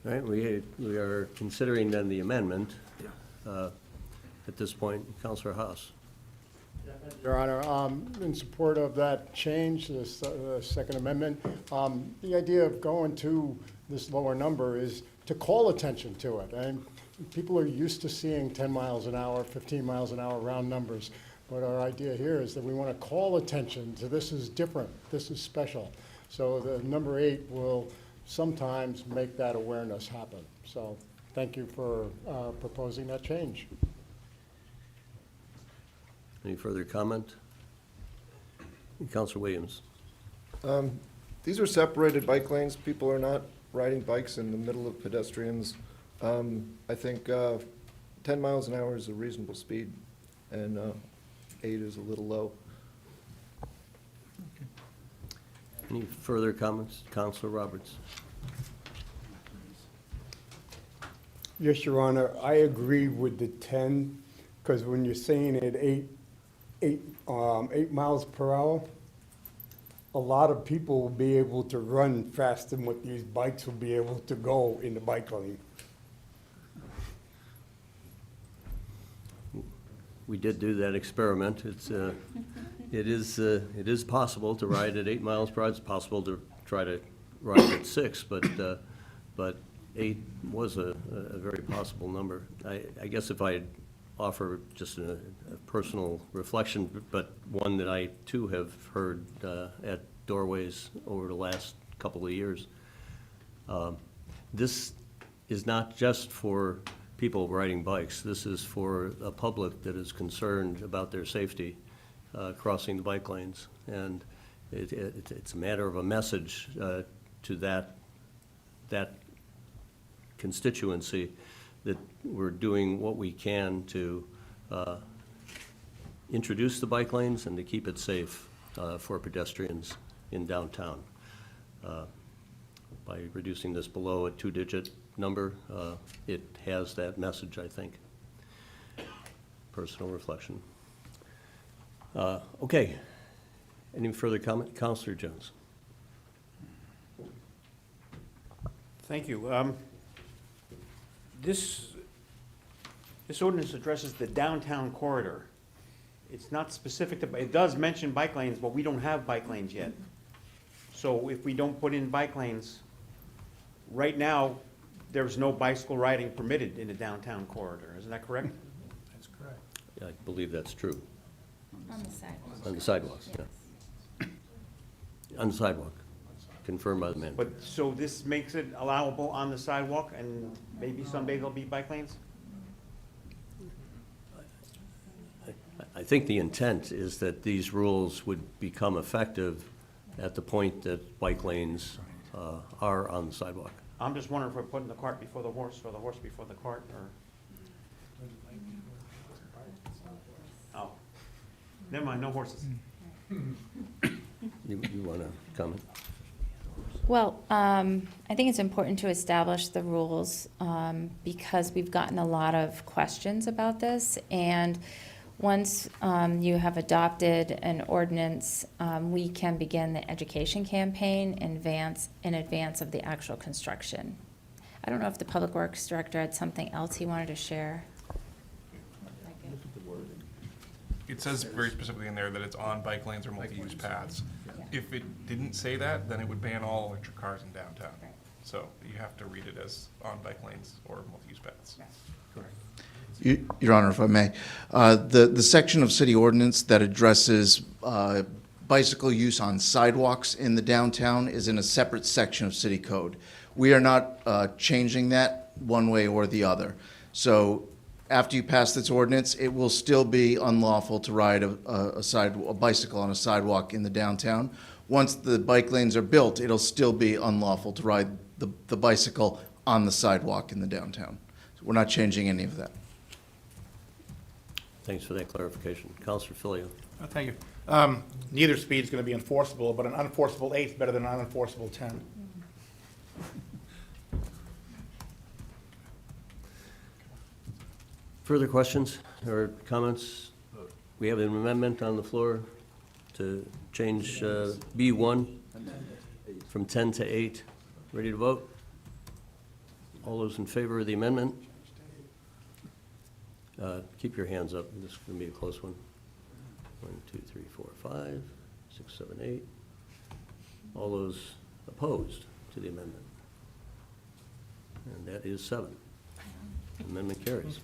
All right, we are considering then the amendment. At this point, Councilor Haas. Your Honor, in support of that change, this Second Amendment, the idea of going to this lower number is to call attention to it. And people are used to seeing 10 miles an hour, 15 miles an hour round numbers. But our idea here is that we want to call attention to this is different, this is special. So the number 8 will sometimes make that awareness happen. So thank you for proposing that change. Any further comment? Councilor Williams. These are separated bike lanes. People are not riding bikes in the middle of pedestrians. I think 10 miles an hour is a reasonable speed, and 8 is a little low. Any further comments? Councilor Roberts. Yes, Your Honor, I agree with the 10, because when you're saying it 8 miles per hour, a lot of people will be able to run faster than what these bikes will be able to go in the bike lane. We did do that experiment. It is possible to ride at 8 miles per hour. It's possible to try to ride at 6, but 8 was a very possible number. I guess if I offer just a personal reflection, but one that I too have heard at doorways over the last couple of years. This is not just for people riding bikes. This is for a public that is concerned about their safety crossing the bike lanes. And it's a matter of a message to that constituency that we're doing what we can to introduce the bike lanes and to keep it safe for pedestrians in downtown. By reducing this below a 2-digit number, it has that message, I think. Personal reflection. Okay. Any further comment? Councilor Jones. Thank you. This ordinance addresses the downtown corridor. It's not specific to, it does mention bike lanes, but we don't have bike lanes yet. So if we don't put in bike lanes, right now, there's no bicycle riding permitted in the downtown corridor. Isn't that correct? That's correct. Yeah, I believe that's true. On the sidewalk. On the sidewalks, yeah. On the sidewalk, confirmed by the man. But, so this makes it allowable on the sidewalk, and maybe someday there'll be bike lanes? I think the intent is that these rules would become effective at the point that bike lanes are on the sidewalk. I'm just wondering if we're putting the cart before the horse, or the horse before the cart, or? Oh, never mind, no horses. You want to comment? Well, I think it's important to establish the rules because we've gotten a lot of questions about this. And once you have adopted an ordinance, we can begin the education campaign in advance of the actual construction. I don't know if the Public Works Director had something else he wanted to share. It says very specifically in there that it's on bike lanes or multi-use paths. If it didn't say that, then it would ban all electric cars in downtown. So you have to read it as on bike lanes or multi-use paths. Your Honor, if I may, the section of city ordinance that addresses bicycle use on sidewalks in the downtown is in a separate section of city code. We are not changing that one way or the other. So after you pass this ordinance, it will still be unlawful to ride a bicycle on a sidewalk in the downtown. Once the bike lanes are built, it'll still be unlawful to ride the bicycle on the sidewalk in the downtown. So we're not changing any of that. Thanks for that clarification. Counselor Filio. Thank you. Neither speed is going to be enforceable, but an unenforceable 8 is better than an unenforceable 10. Further questions or comments? We have an amendment on the floor to change B1 from 10 to 8. Ready to vote? All those in favor of the amendment? Keep your hands up. This is going to be a close one. 1, 2, 3, 4, 5, 6, 7, 8. All those opposed to the amendment? And that is 7. Amendment carries.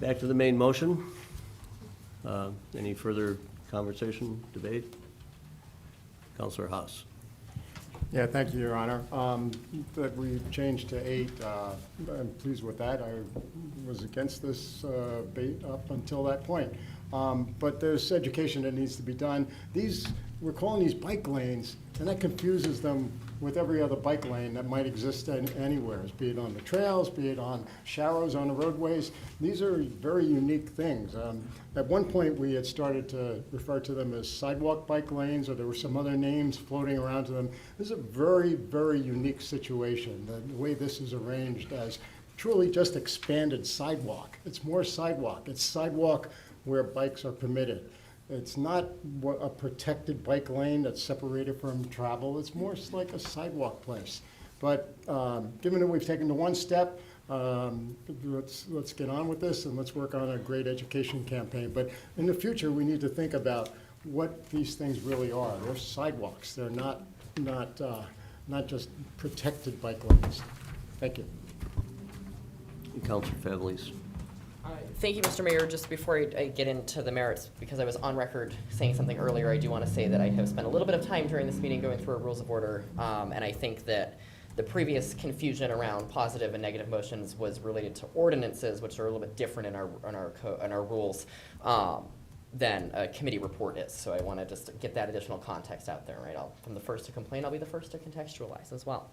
Back to the main motion. Any further conversation, debate? Councilor Haas. Yeah, thank you, Your Honor. That we changed to 8, I'm pleased with that. I was against this bait up until that point. But there's education that needs to be done. We're calling these bike lanes, and that confuses them with every other bike lane that might exist anywhere, be it on the trails, be it on shallows on the roadways. These are very unique things. At one point, we had started to refer to them as sidewalk bike lanes, or there were some other names floating around to them. This is a very, very unique situation. The way this is arranged as truly just expanded sidewalk. It's more sidewalk. It's sidewalk where bikes are permitted. It's not a protected bike lane that's separated from travel. It's more like a sidewalk place. But given that we've taken the one step, let's get on with this and let's work on a great education campaign. But in the future, we need to think about what these things really are. They're sidewalks. They're not just protected bike lanes. Thank you. Councilor Favlis. Thank you, Mr. Mayor. Just before I get into the merits, because I was on record saying something earlier, I do want to say that I have spent a little bit of time during this meeting going through our rules of order, and I think that the previous confusion around positive and negative motions was related to ordinances, which are a little bit different in our rules than a committee report is. So I want to just get that additional context out there, right? From the first to complain, I'll be the first to contextualize as well.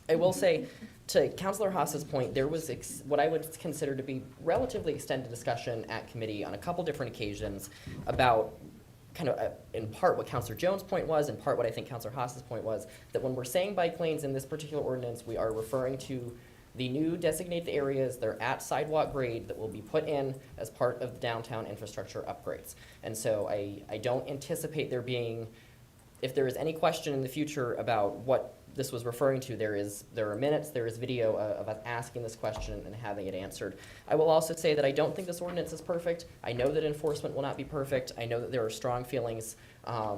I will say, to Councilor Haas's point, there was what I would consider to be relatively extended discussion at committee on a couple different occasions about kind of, in part, what Councilor Jones' point was, in part, what I think Councilor Haas's point was, that when we're saying bike lanes in this particular ordinance, we are referring to the new designated areas that are at sidewalk grade that will be put in as part of the downtown infrastructure upgrades. And so I don't anticipate there being, if there is any question in the future about what this was referring to, there are minutes, there is video of us asking this question and having it answered. I will also say that I don't think this ordinance is perfect. I know that enforcement will not be perfect. I know that there are strong feelings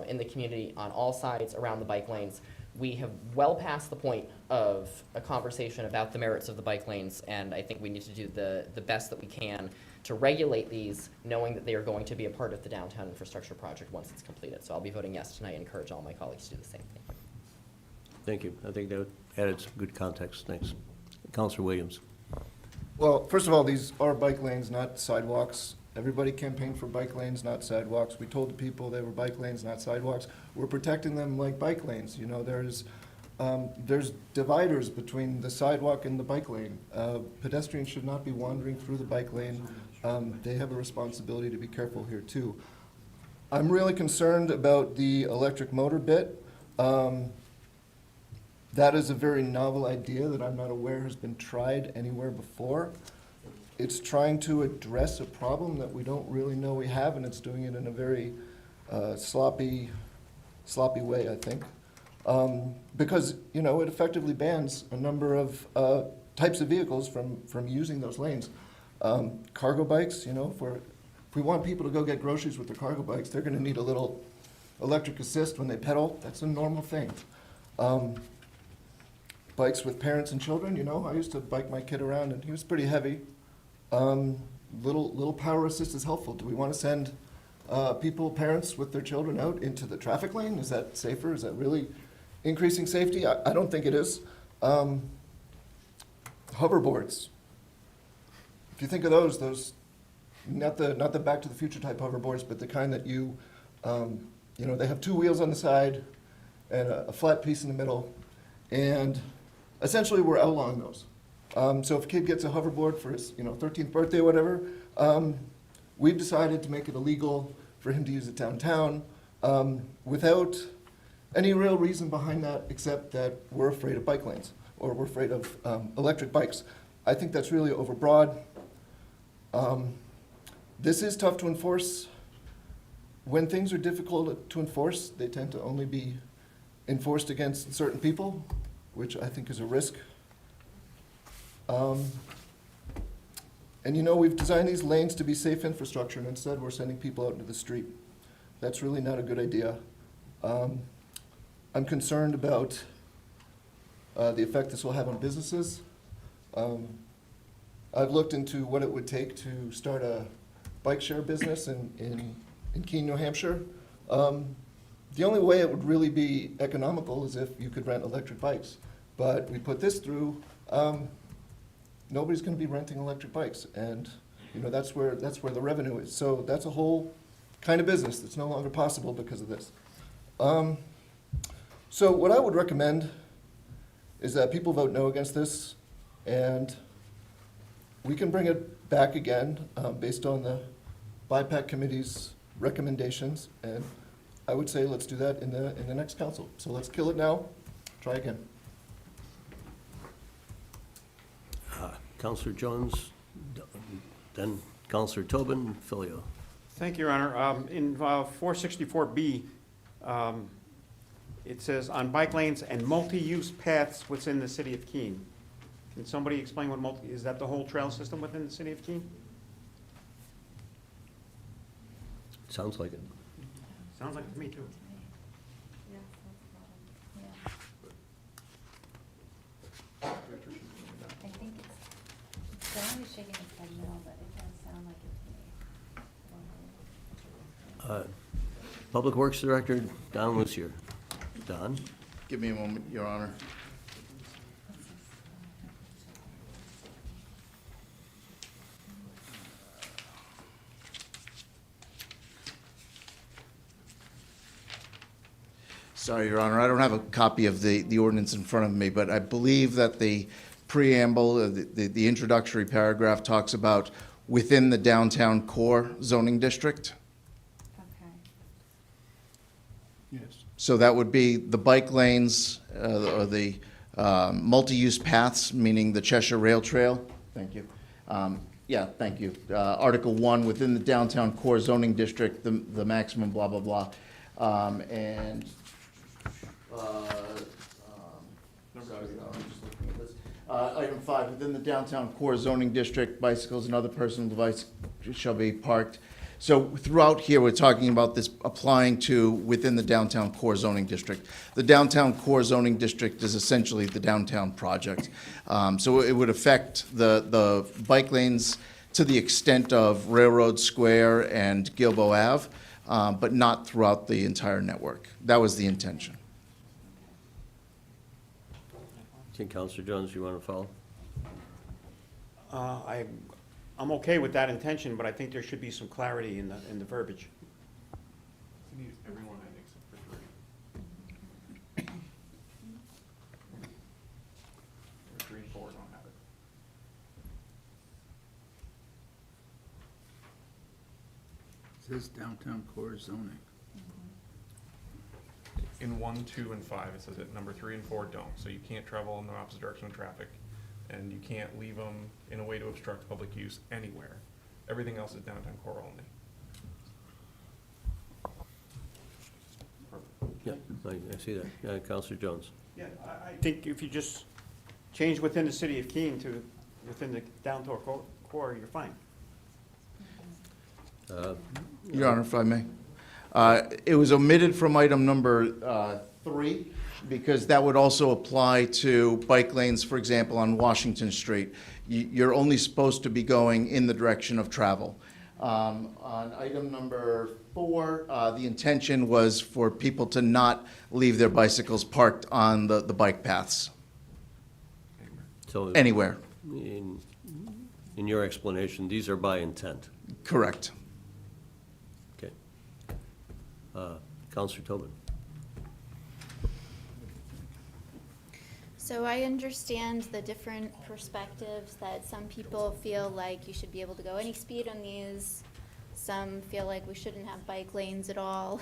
in the community on all sides around the bike lanes. We have well past the point of a conversation about the merits of the bike lanes, and I think we need to do the best that we can to regulate these, knowing that they are going to be a part of the downtown infrastructure project once it's completed. So I'll be voting yes tonight and encourage all my colleagues to do the same thing. Thank you. I think that added some good context. Thanks. Councilor Williams. Well, first of all, these are bike lanes, not sidewalks. Everybody campaigned for bike lanes, not sidewalks. We told the people they were bike lanes, not sidewalks. We're protecting them like bike lanes. You know, there's dividers between the sidewalk and the bike lane. Pedestrians should not be wandering through the bike lane. They have a responsibility to be careful here too. I'm really concerned about the electric motor bit. That is a very novel idea that I'm not aware has been tried anywhere before. It's trying to address a problem that we don't really know we have, and it's doing it in a very sloppy way, I think. Because, you know, it effectively bans a number of types of vehicles from using those lanes. Cargo bikes, you know, if we want people to go get groceries with their cargo bikes, they're gonna need a little electric assist when they pedal. That's a normal thing. Bikes with parents and children, you know, I used to bike my kid around and he was pretty heavy. Little power assist is helpful. Do we want to send parents with their children out into the traffic lane? Is that safer? Is that really increasing safety? I don't think it is. Hoverboards. If you think of those not the Back to the Future type hoverboards, but the kind that you know, they have two wheels on the side and a flat piece in the middle, and essentially we're outlawing those. So if a kid gets a hoverboard for his, 13th birthday or whatever, we've decided to make it illegal for him to use it downtown without any real reason behind that, except that we're afraid of bike lanes or we're afraid of electric bikes. I think that's really overbroad. This is tough to enforce. When things are difficult to enforce, they tend to only be enforced against certain people, which I think is a risk. And we've designed these lanes to be safe infrastructure, and instead we're sending people out into the street. That's really not a good idea. I'm concerned about the effect this will have on businesses. I've looked into what it would take to start a bike share business in Keene, New Hampshire. The only way it would really be economical is if you could rent electric bikes. But we put this through, nobody's going to be renting electric bikes, and that's where the revenue is. So that's a whole kind of business that's no longer possible because of this. So what I would recommend is that people vote no against this, and we can bring it back again based on the BIPAC committee's recommendations, and I would say let's do that in the next council. So let's kill it now, try again. Councillor Jones, then Councillor Tobin, Filio. Thank you, Your Honor. In 464B, it says, on bike lanes and multi-use paths within the city of Keene. Can somebody explain what is that the whole trail system within the city of Keene? Sounds like it. Sounds like it to me, too. I think it's, Don was shaking his head no, but it does sound like it to me. Public Works Director, Don Lucier. Don? Give me a moment, Your Honor. Sorry, Your Honor, I don't have a copy of the ordinance in front of me, but I believe that the preamble, the introductory paragraph talks about within the downtown core zoning district. Okay. Yes. So that would be the bike lanes, or the multi-use paths, meaning the Cheshire Rail Trail. Thank you. Yeah, thank you. Article 1, within the downtown core zoning district, the maximum blah, blah, blah. Item 5, within the downtown core zoning district, bicycles and other personal devices shall be parked. So throughout here, we're talking about this applying to within the downtown core zoning district. The downtown core zoning district is essentially the downtown project. So it would affect the bike lanes to the extent of Railroad Square and Gilboa Ave, but not throughout the entire network. That was the intention. I think Councillor Jones, you want to follow? I'm okay with that intention, but I think there should be some clarity in the verbiage. We need everyone except for 3. 3 and 4 don't have it. It says downtown core zoning. in 1, 2, and 5, it says it, number 3 and 4 don't. So you can't travel in the opposite direction of traffic, and you can't leave them in a way to obstruct public use anywhere. Everything else is downtown core only. Yeah, I see that. Counselor Jones. Yeah, I think if you just change within the city of Keene to within the downtown core, you're fine. Your Honor, if I may. It was omitted from item number 3 because that would also apply to bike lanes, for example, on Washington Street. You're only supposed to be going in the direction of travel. On item number 4, the intention was for people to not leave their bicycles parked on the bike paths. So Anywhere. In your explanation, these are by intent. Correct. Okay. Counselor Tobin. So I understand the different perspectives that some people feel like you should be able to go any speed on these. Some feel like we shouldn't have bike lanes at all.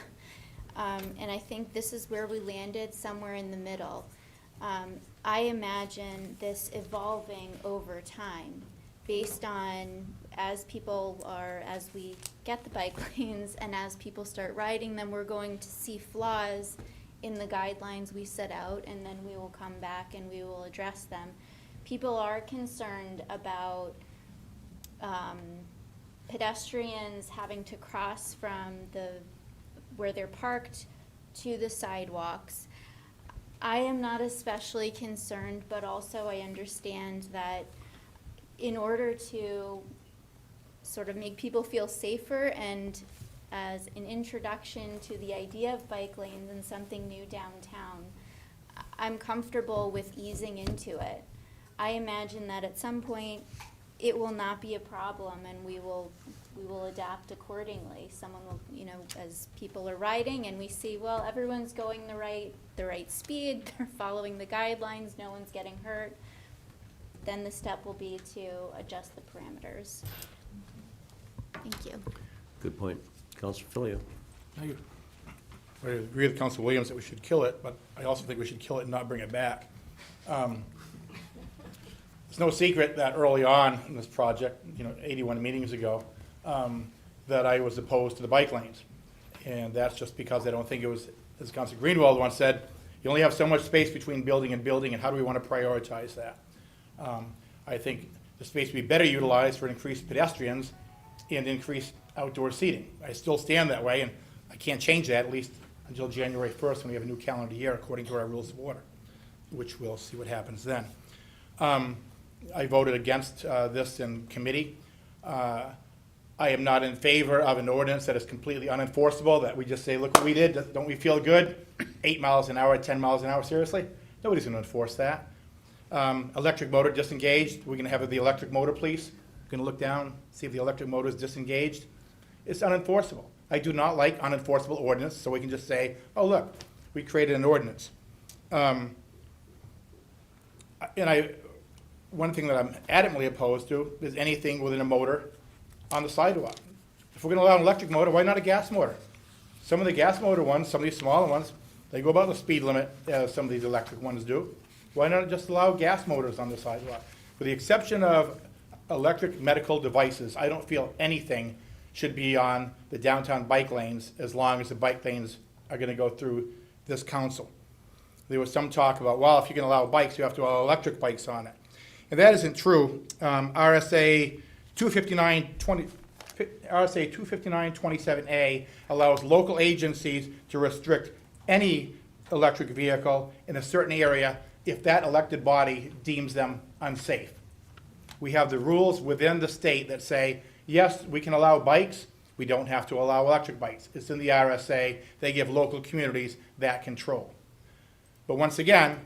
And I think this is where we landed, somewhere in the middle. I imagine this evolving over time based on as we get the bike lanes and as people start riding them, we're going to see flaws in the guidelines we set out, and then we will come back and we will address them. People are concerned about pedestrians having to cross from where they're parked to the sidewalks. I am not especially concerned, but also I understand that in order to sort of make people feel safer and as an introduction to the idea of bike lanes and something new downtown, I'm comfortable with easing into it. I imagine that at some point it will not be a problem and we will adapt accordingly. Someone will, as people are riding and we see, well, everyone's going the right speed, they're following the guidelines, no one's getting hurt, then the step will be to adjust the parameters. Thank you. Good point. Counselor Filio. I agree with Councilor Williams that we should kill it, but I also think we should kill it and not bring it back. It's no secret that early on in this project, 81 meetings ago, that I was opposed to the bike lanes. And that's just because I don't think it was, as Councilor Greenwald once said, you only have so much space between building and building, and how do we want to prioritize that? I think the space would be better utilized for increased pedestrians and increased outdoor seating. I still stand that way, and I can't change that at least until January 1st when we have a new calendar year according to our rules of order, which we'll see what happens then. I voted against this in committee. I am not in favor of an ordinance that is completely unenforceable, that we just say, look what we did, don't we feel good? 8 miles an hour, 10 miles an hour, seriously? Nobody's gonna enforce that. Electric motor disengaged, we're gonna have the electric motor police, gonna look down, see if the electric motor is disengaged. It's unenforceable. I do not like unenforceable ordinance, so we can just say, oh, look, we created an ordinance. One thing that I'm adamantly opposed to is anything within a motor on the sidewalk. If we're gonna allow an electric motor, why not a gas motor? Some of the gas motor ones, some of these smaller ones, they go about the speed limit as some of these electric ones do. Why not just allow gas motors on the sidewalk? With the exception of electric medical devices, I don't feel anything should be on the downtown bike lanes as long as the bike lanes are gonna go through this council. There was some talk about, well, if you're gonna allow bikes, you have to allow electric bikes on it. And that isn't true. RSA 259-27A allows local agencies to restrict any electric vehicle in a certain area if that elected body deems them unsafe. We have the rules within the state that say, yes, we can allow bikes, we don't have to allow electric bikes. It's in the RSA. They give local communities that control. But once again,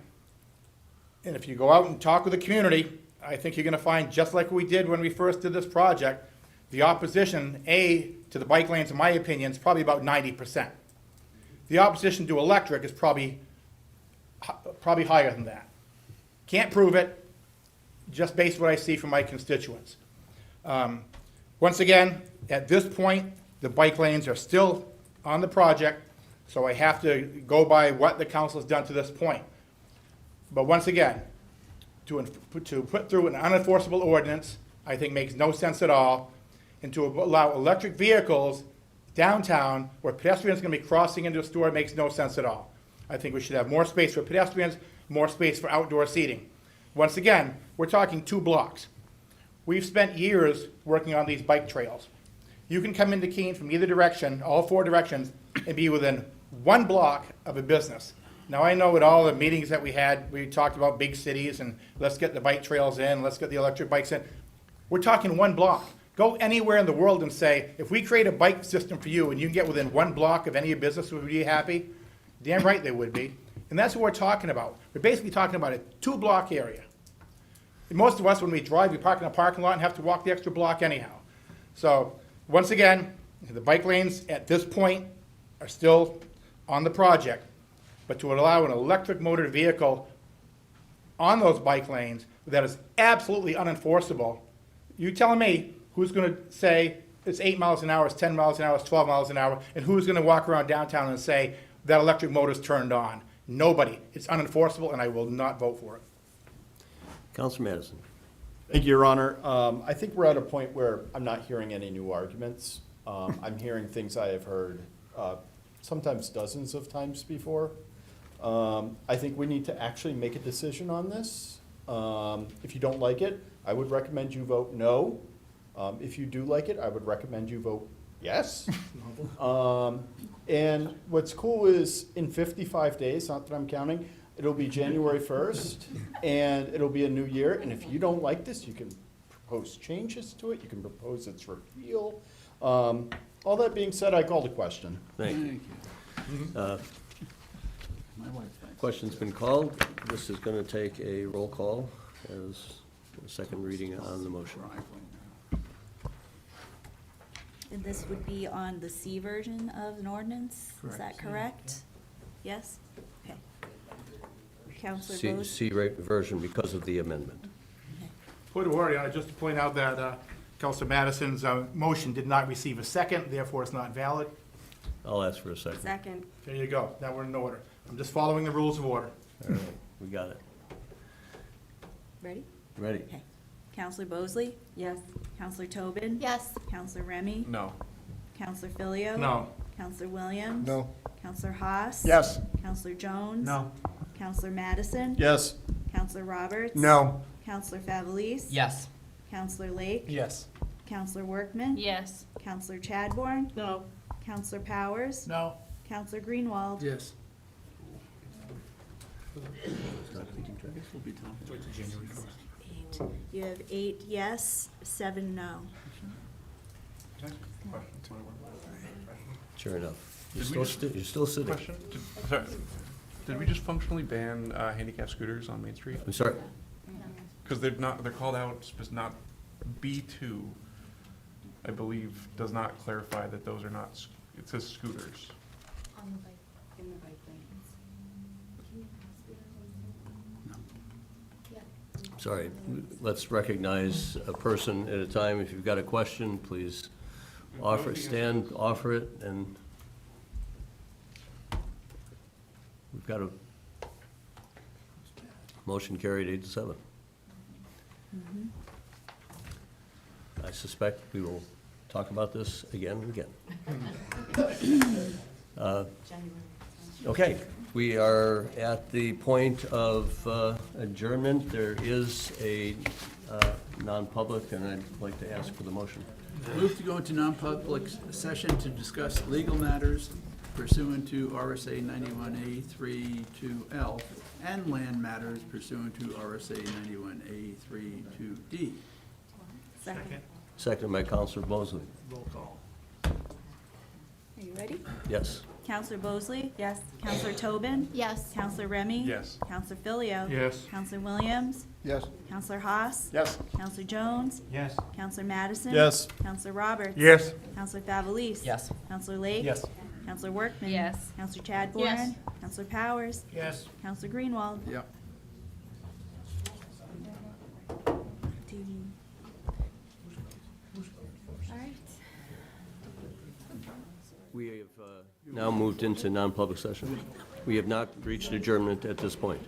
and if you go out and talk with the community, I think you're gonna find, just like we did when we first did this project, the opposition, to the bike lanes, in my opinion, is probably about 90%. The opposition to electric is probably higher than that. Can't prove it, just based on what I see from my constituents. Once again, at this point, the bike lanes are still on the project, So I have to go by what the council has done to this point. But once again, to put through an unenforceable ordinance, I think makes no sense at all. And to allow electric vehicles downtown where pedestrians are going to be crossing into a store makes no sense at all. I think we should have more space for pedestrians, more space for outdoor seating. Once again, we're talking 2 blocks. We've spent years working on these bike trails. You can come into Keene from either direction, all 4 directions, and be within 1 block of a business. Now, I know at all the meetings that we had, we talked about big cities and let's get the bike trails in, let's get the electric bikes in. We're talking 1 block. Go anywhere in the world and say, if we create a bike system for you and you can get within 1 block of any business, would you be happy? Damn right they would be. And that's what we're talking about. We're basically talking about a 2-block area. And most of us, when we drive, we park in a parking lot and have to walk the extra block anyhow. So, once again, the bike lanes at this point are still on the project. But to allow an electric motor vehicle on those bike lanes that is absolutely unenforceable, you telling me who's going to say it's 8 miles an hour, it's 10 miles an hour, it's 12 miles an hour, and who's going to walk around downtown and say that electric motor's turned on? Nobody. It's unenforceable, and I will not vote for it. Councilor Madison. Thank you, Your Honor. I think we're at a point where I'm not hearing any new arguments. I'm hearing things I have heard sometimes dozens of times before. I think we need to actually make a decision on this. If you don't like it, I would recommend you vote no. If you do like it, I would recommend you vote yes. And what's cool is in 55 days, not that I'm counting, it'll be January 1st, and it'll be a new year. And if you don't like this, you can propose changes to it. You can propose its repeal. All that being said, I call the question. Thank you. Question's been called. This is going to take a roll call as a second reading on the motion. And this would be on the C version of an ordinance? Is that correct? Yes? Okay. Counselor Bose? C version because of the amendment. Point of order, just to point out that Councilor Madison's motion did not receive a second, therefore it's not valid. I'll ask for a second. Second. There you go. Now we're in order. I'm just following the rules of order. All right, we got it. Ready? Ready? Okay. Counselor Bosley? Yes. Counselor Tobin? Yes. Counselor Remy? No. Counselor Filio? No. Counselor Williams? No. Counselor Haas? Yes. Counselor Jones? No. Counselor Madison? Yes. Counselor Roberts? No. Counselor Favelis? Yes. Counselor Lake? Yes. Counselor Workman? Yes. Counselor Chadbourne? No. Counselor Powers? No. Counselor Greenwald? Yes. You have 8 yes, 7 no. Sure enough. You're Did we still, you're still sitting. Question? Sorry. Did we just functionally ban handicap scooters on Main Street? I'm sorry. Because they're called out, not B2, I believe, does not clarify that those are not, it says scooters. In the bike lanes. Sorry. Let's recognize a person at a time. If you've got a question, please offer, stand, offer it, and we've got a motion carried 8-7. I suspect we will talk about this again and again. Okay, we are at the point of adjournment. There is a non-public, and I'd like to ask for the motion. Move to go into non-public session to discuss legal matters pursuant to RSA 91A32L and land matters pursuant to RSA 91A32D. Second. Seconded by Counselor Mosley. Roll call. Are you ready? Yes. Counselor Bosley? Yes. Counselor Tobin? Yes. Counselor Remy? Yes. Counselor Filio? Yes. Counselor Williams? Yes. Counselor Haas? Yes. Counselor Jones? Yes. Counselor Madison? Yes. Counselor Roberts? Yes. Counselor Favelis? Yes. Counselor Lake? Yes. Counselor Workman? Yes. Counselor Chadbourne? Yes. Counselor Powers? Yes. Counselor Greenwald? Yeah. All right. We have now moved into non-public session. We have not reached adjournment at this point.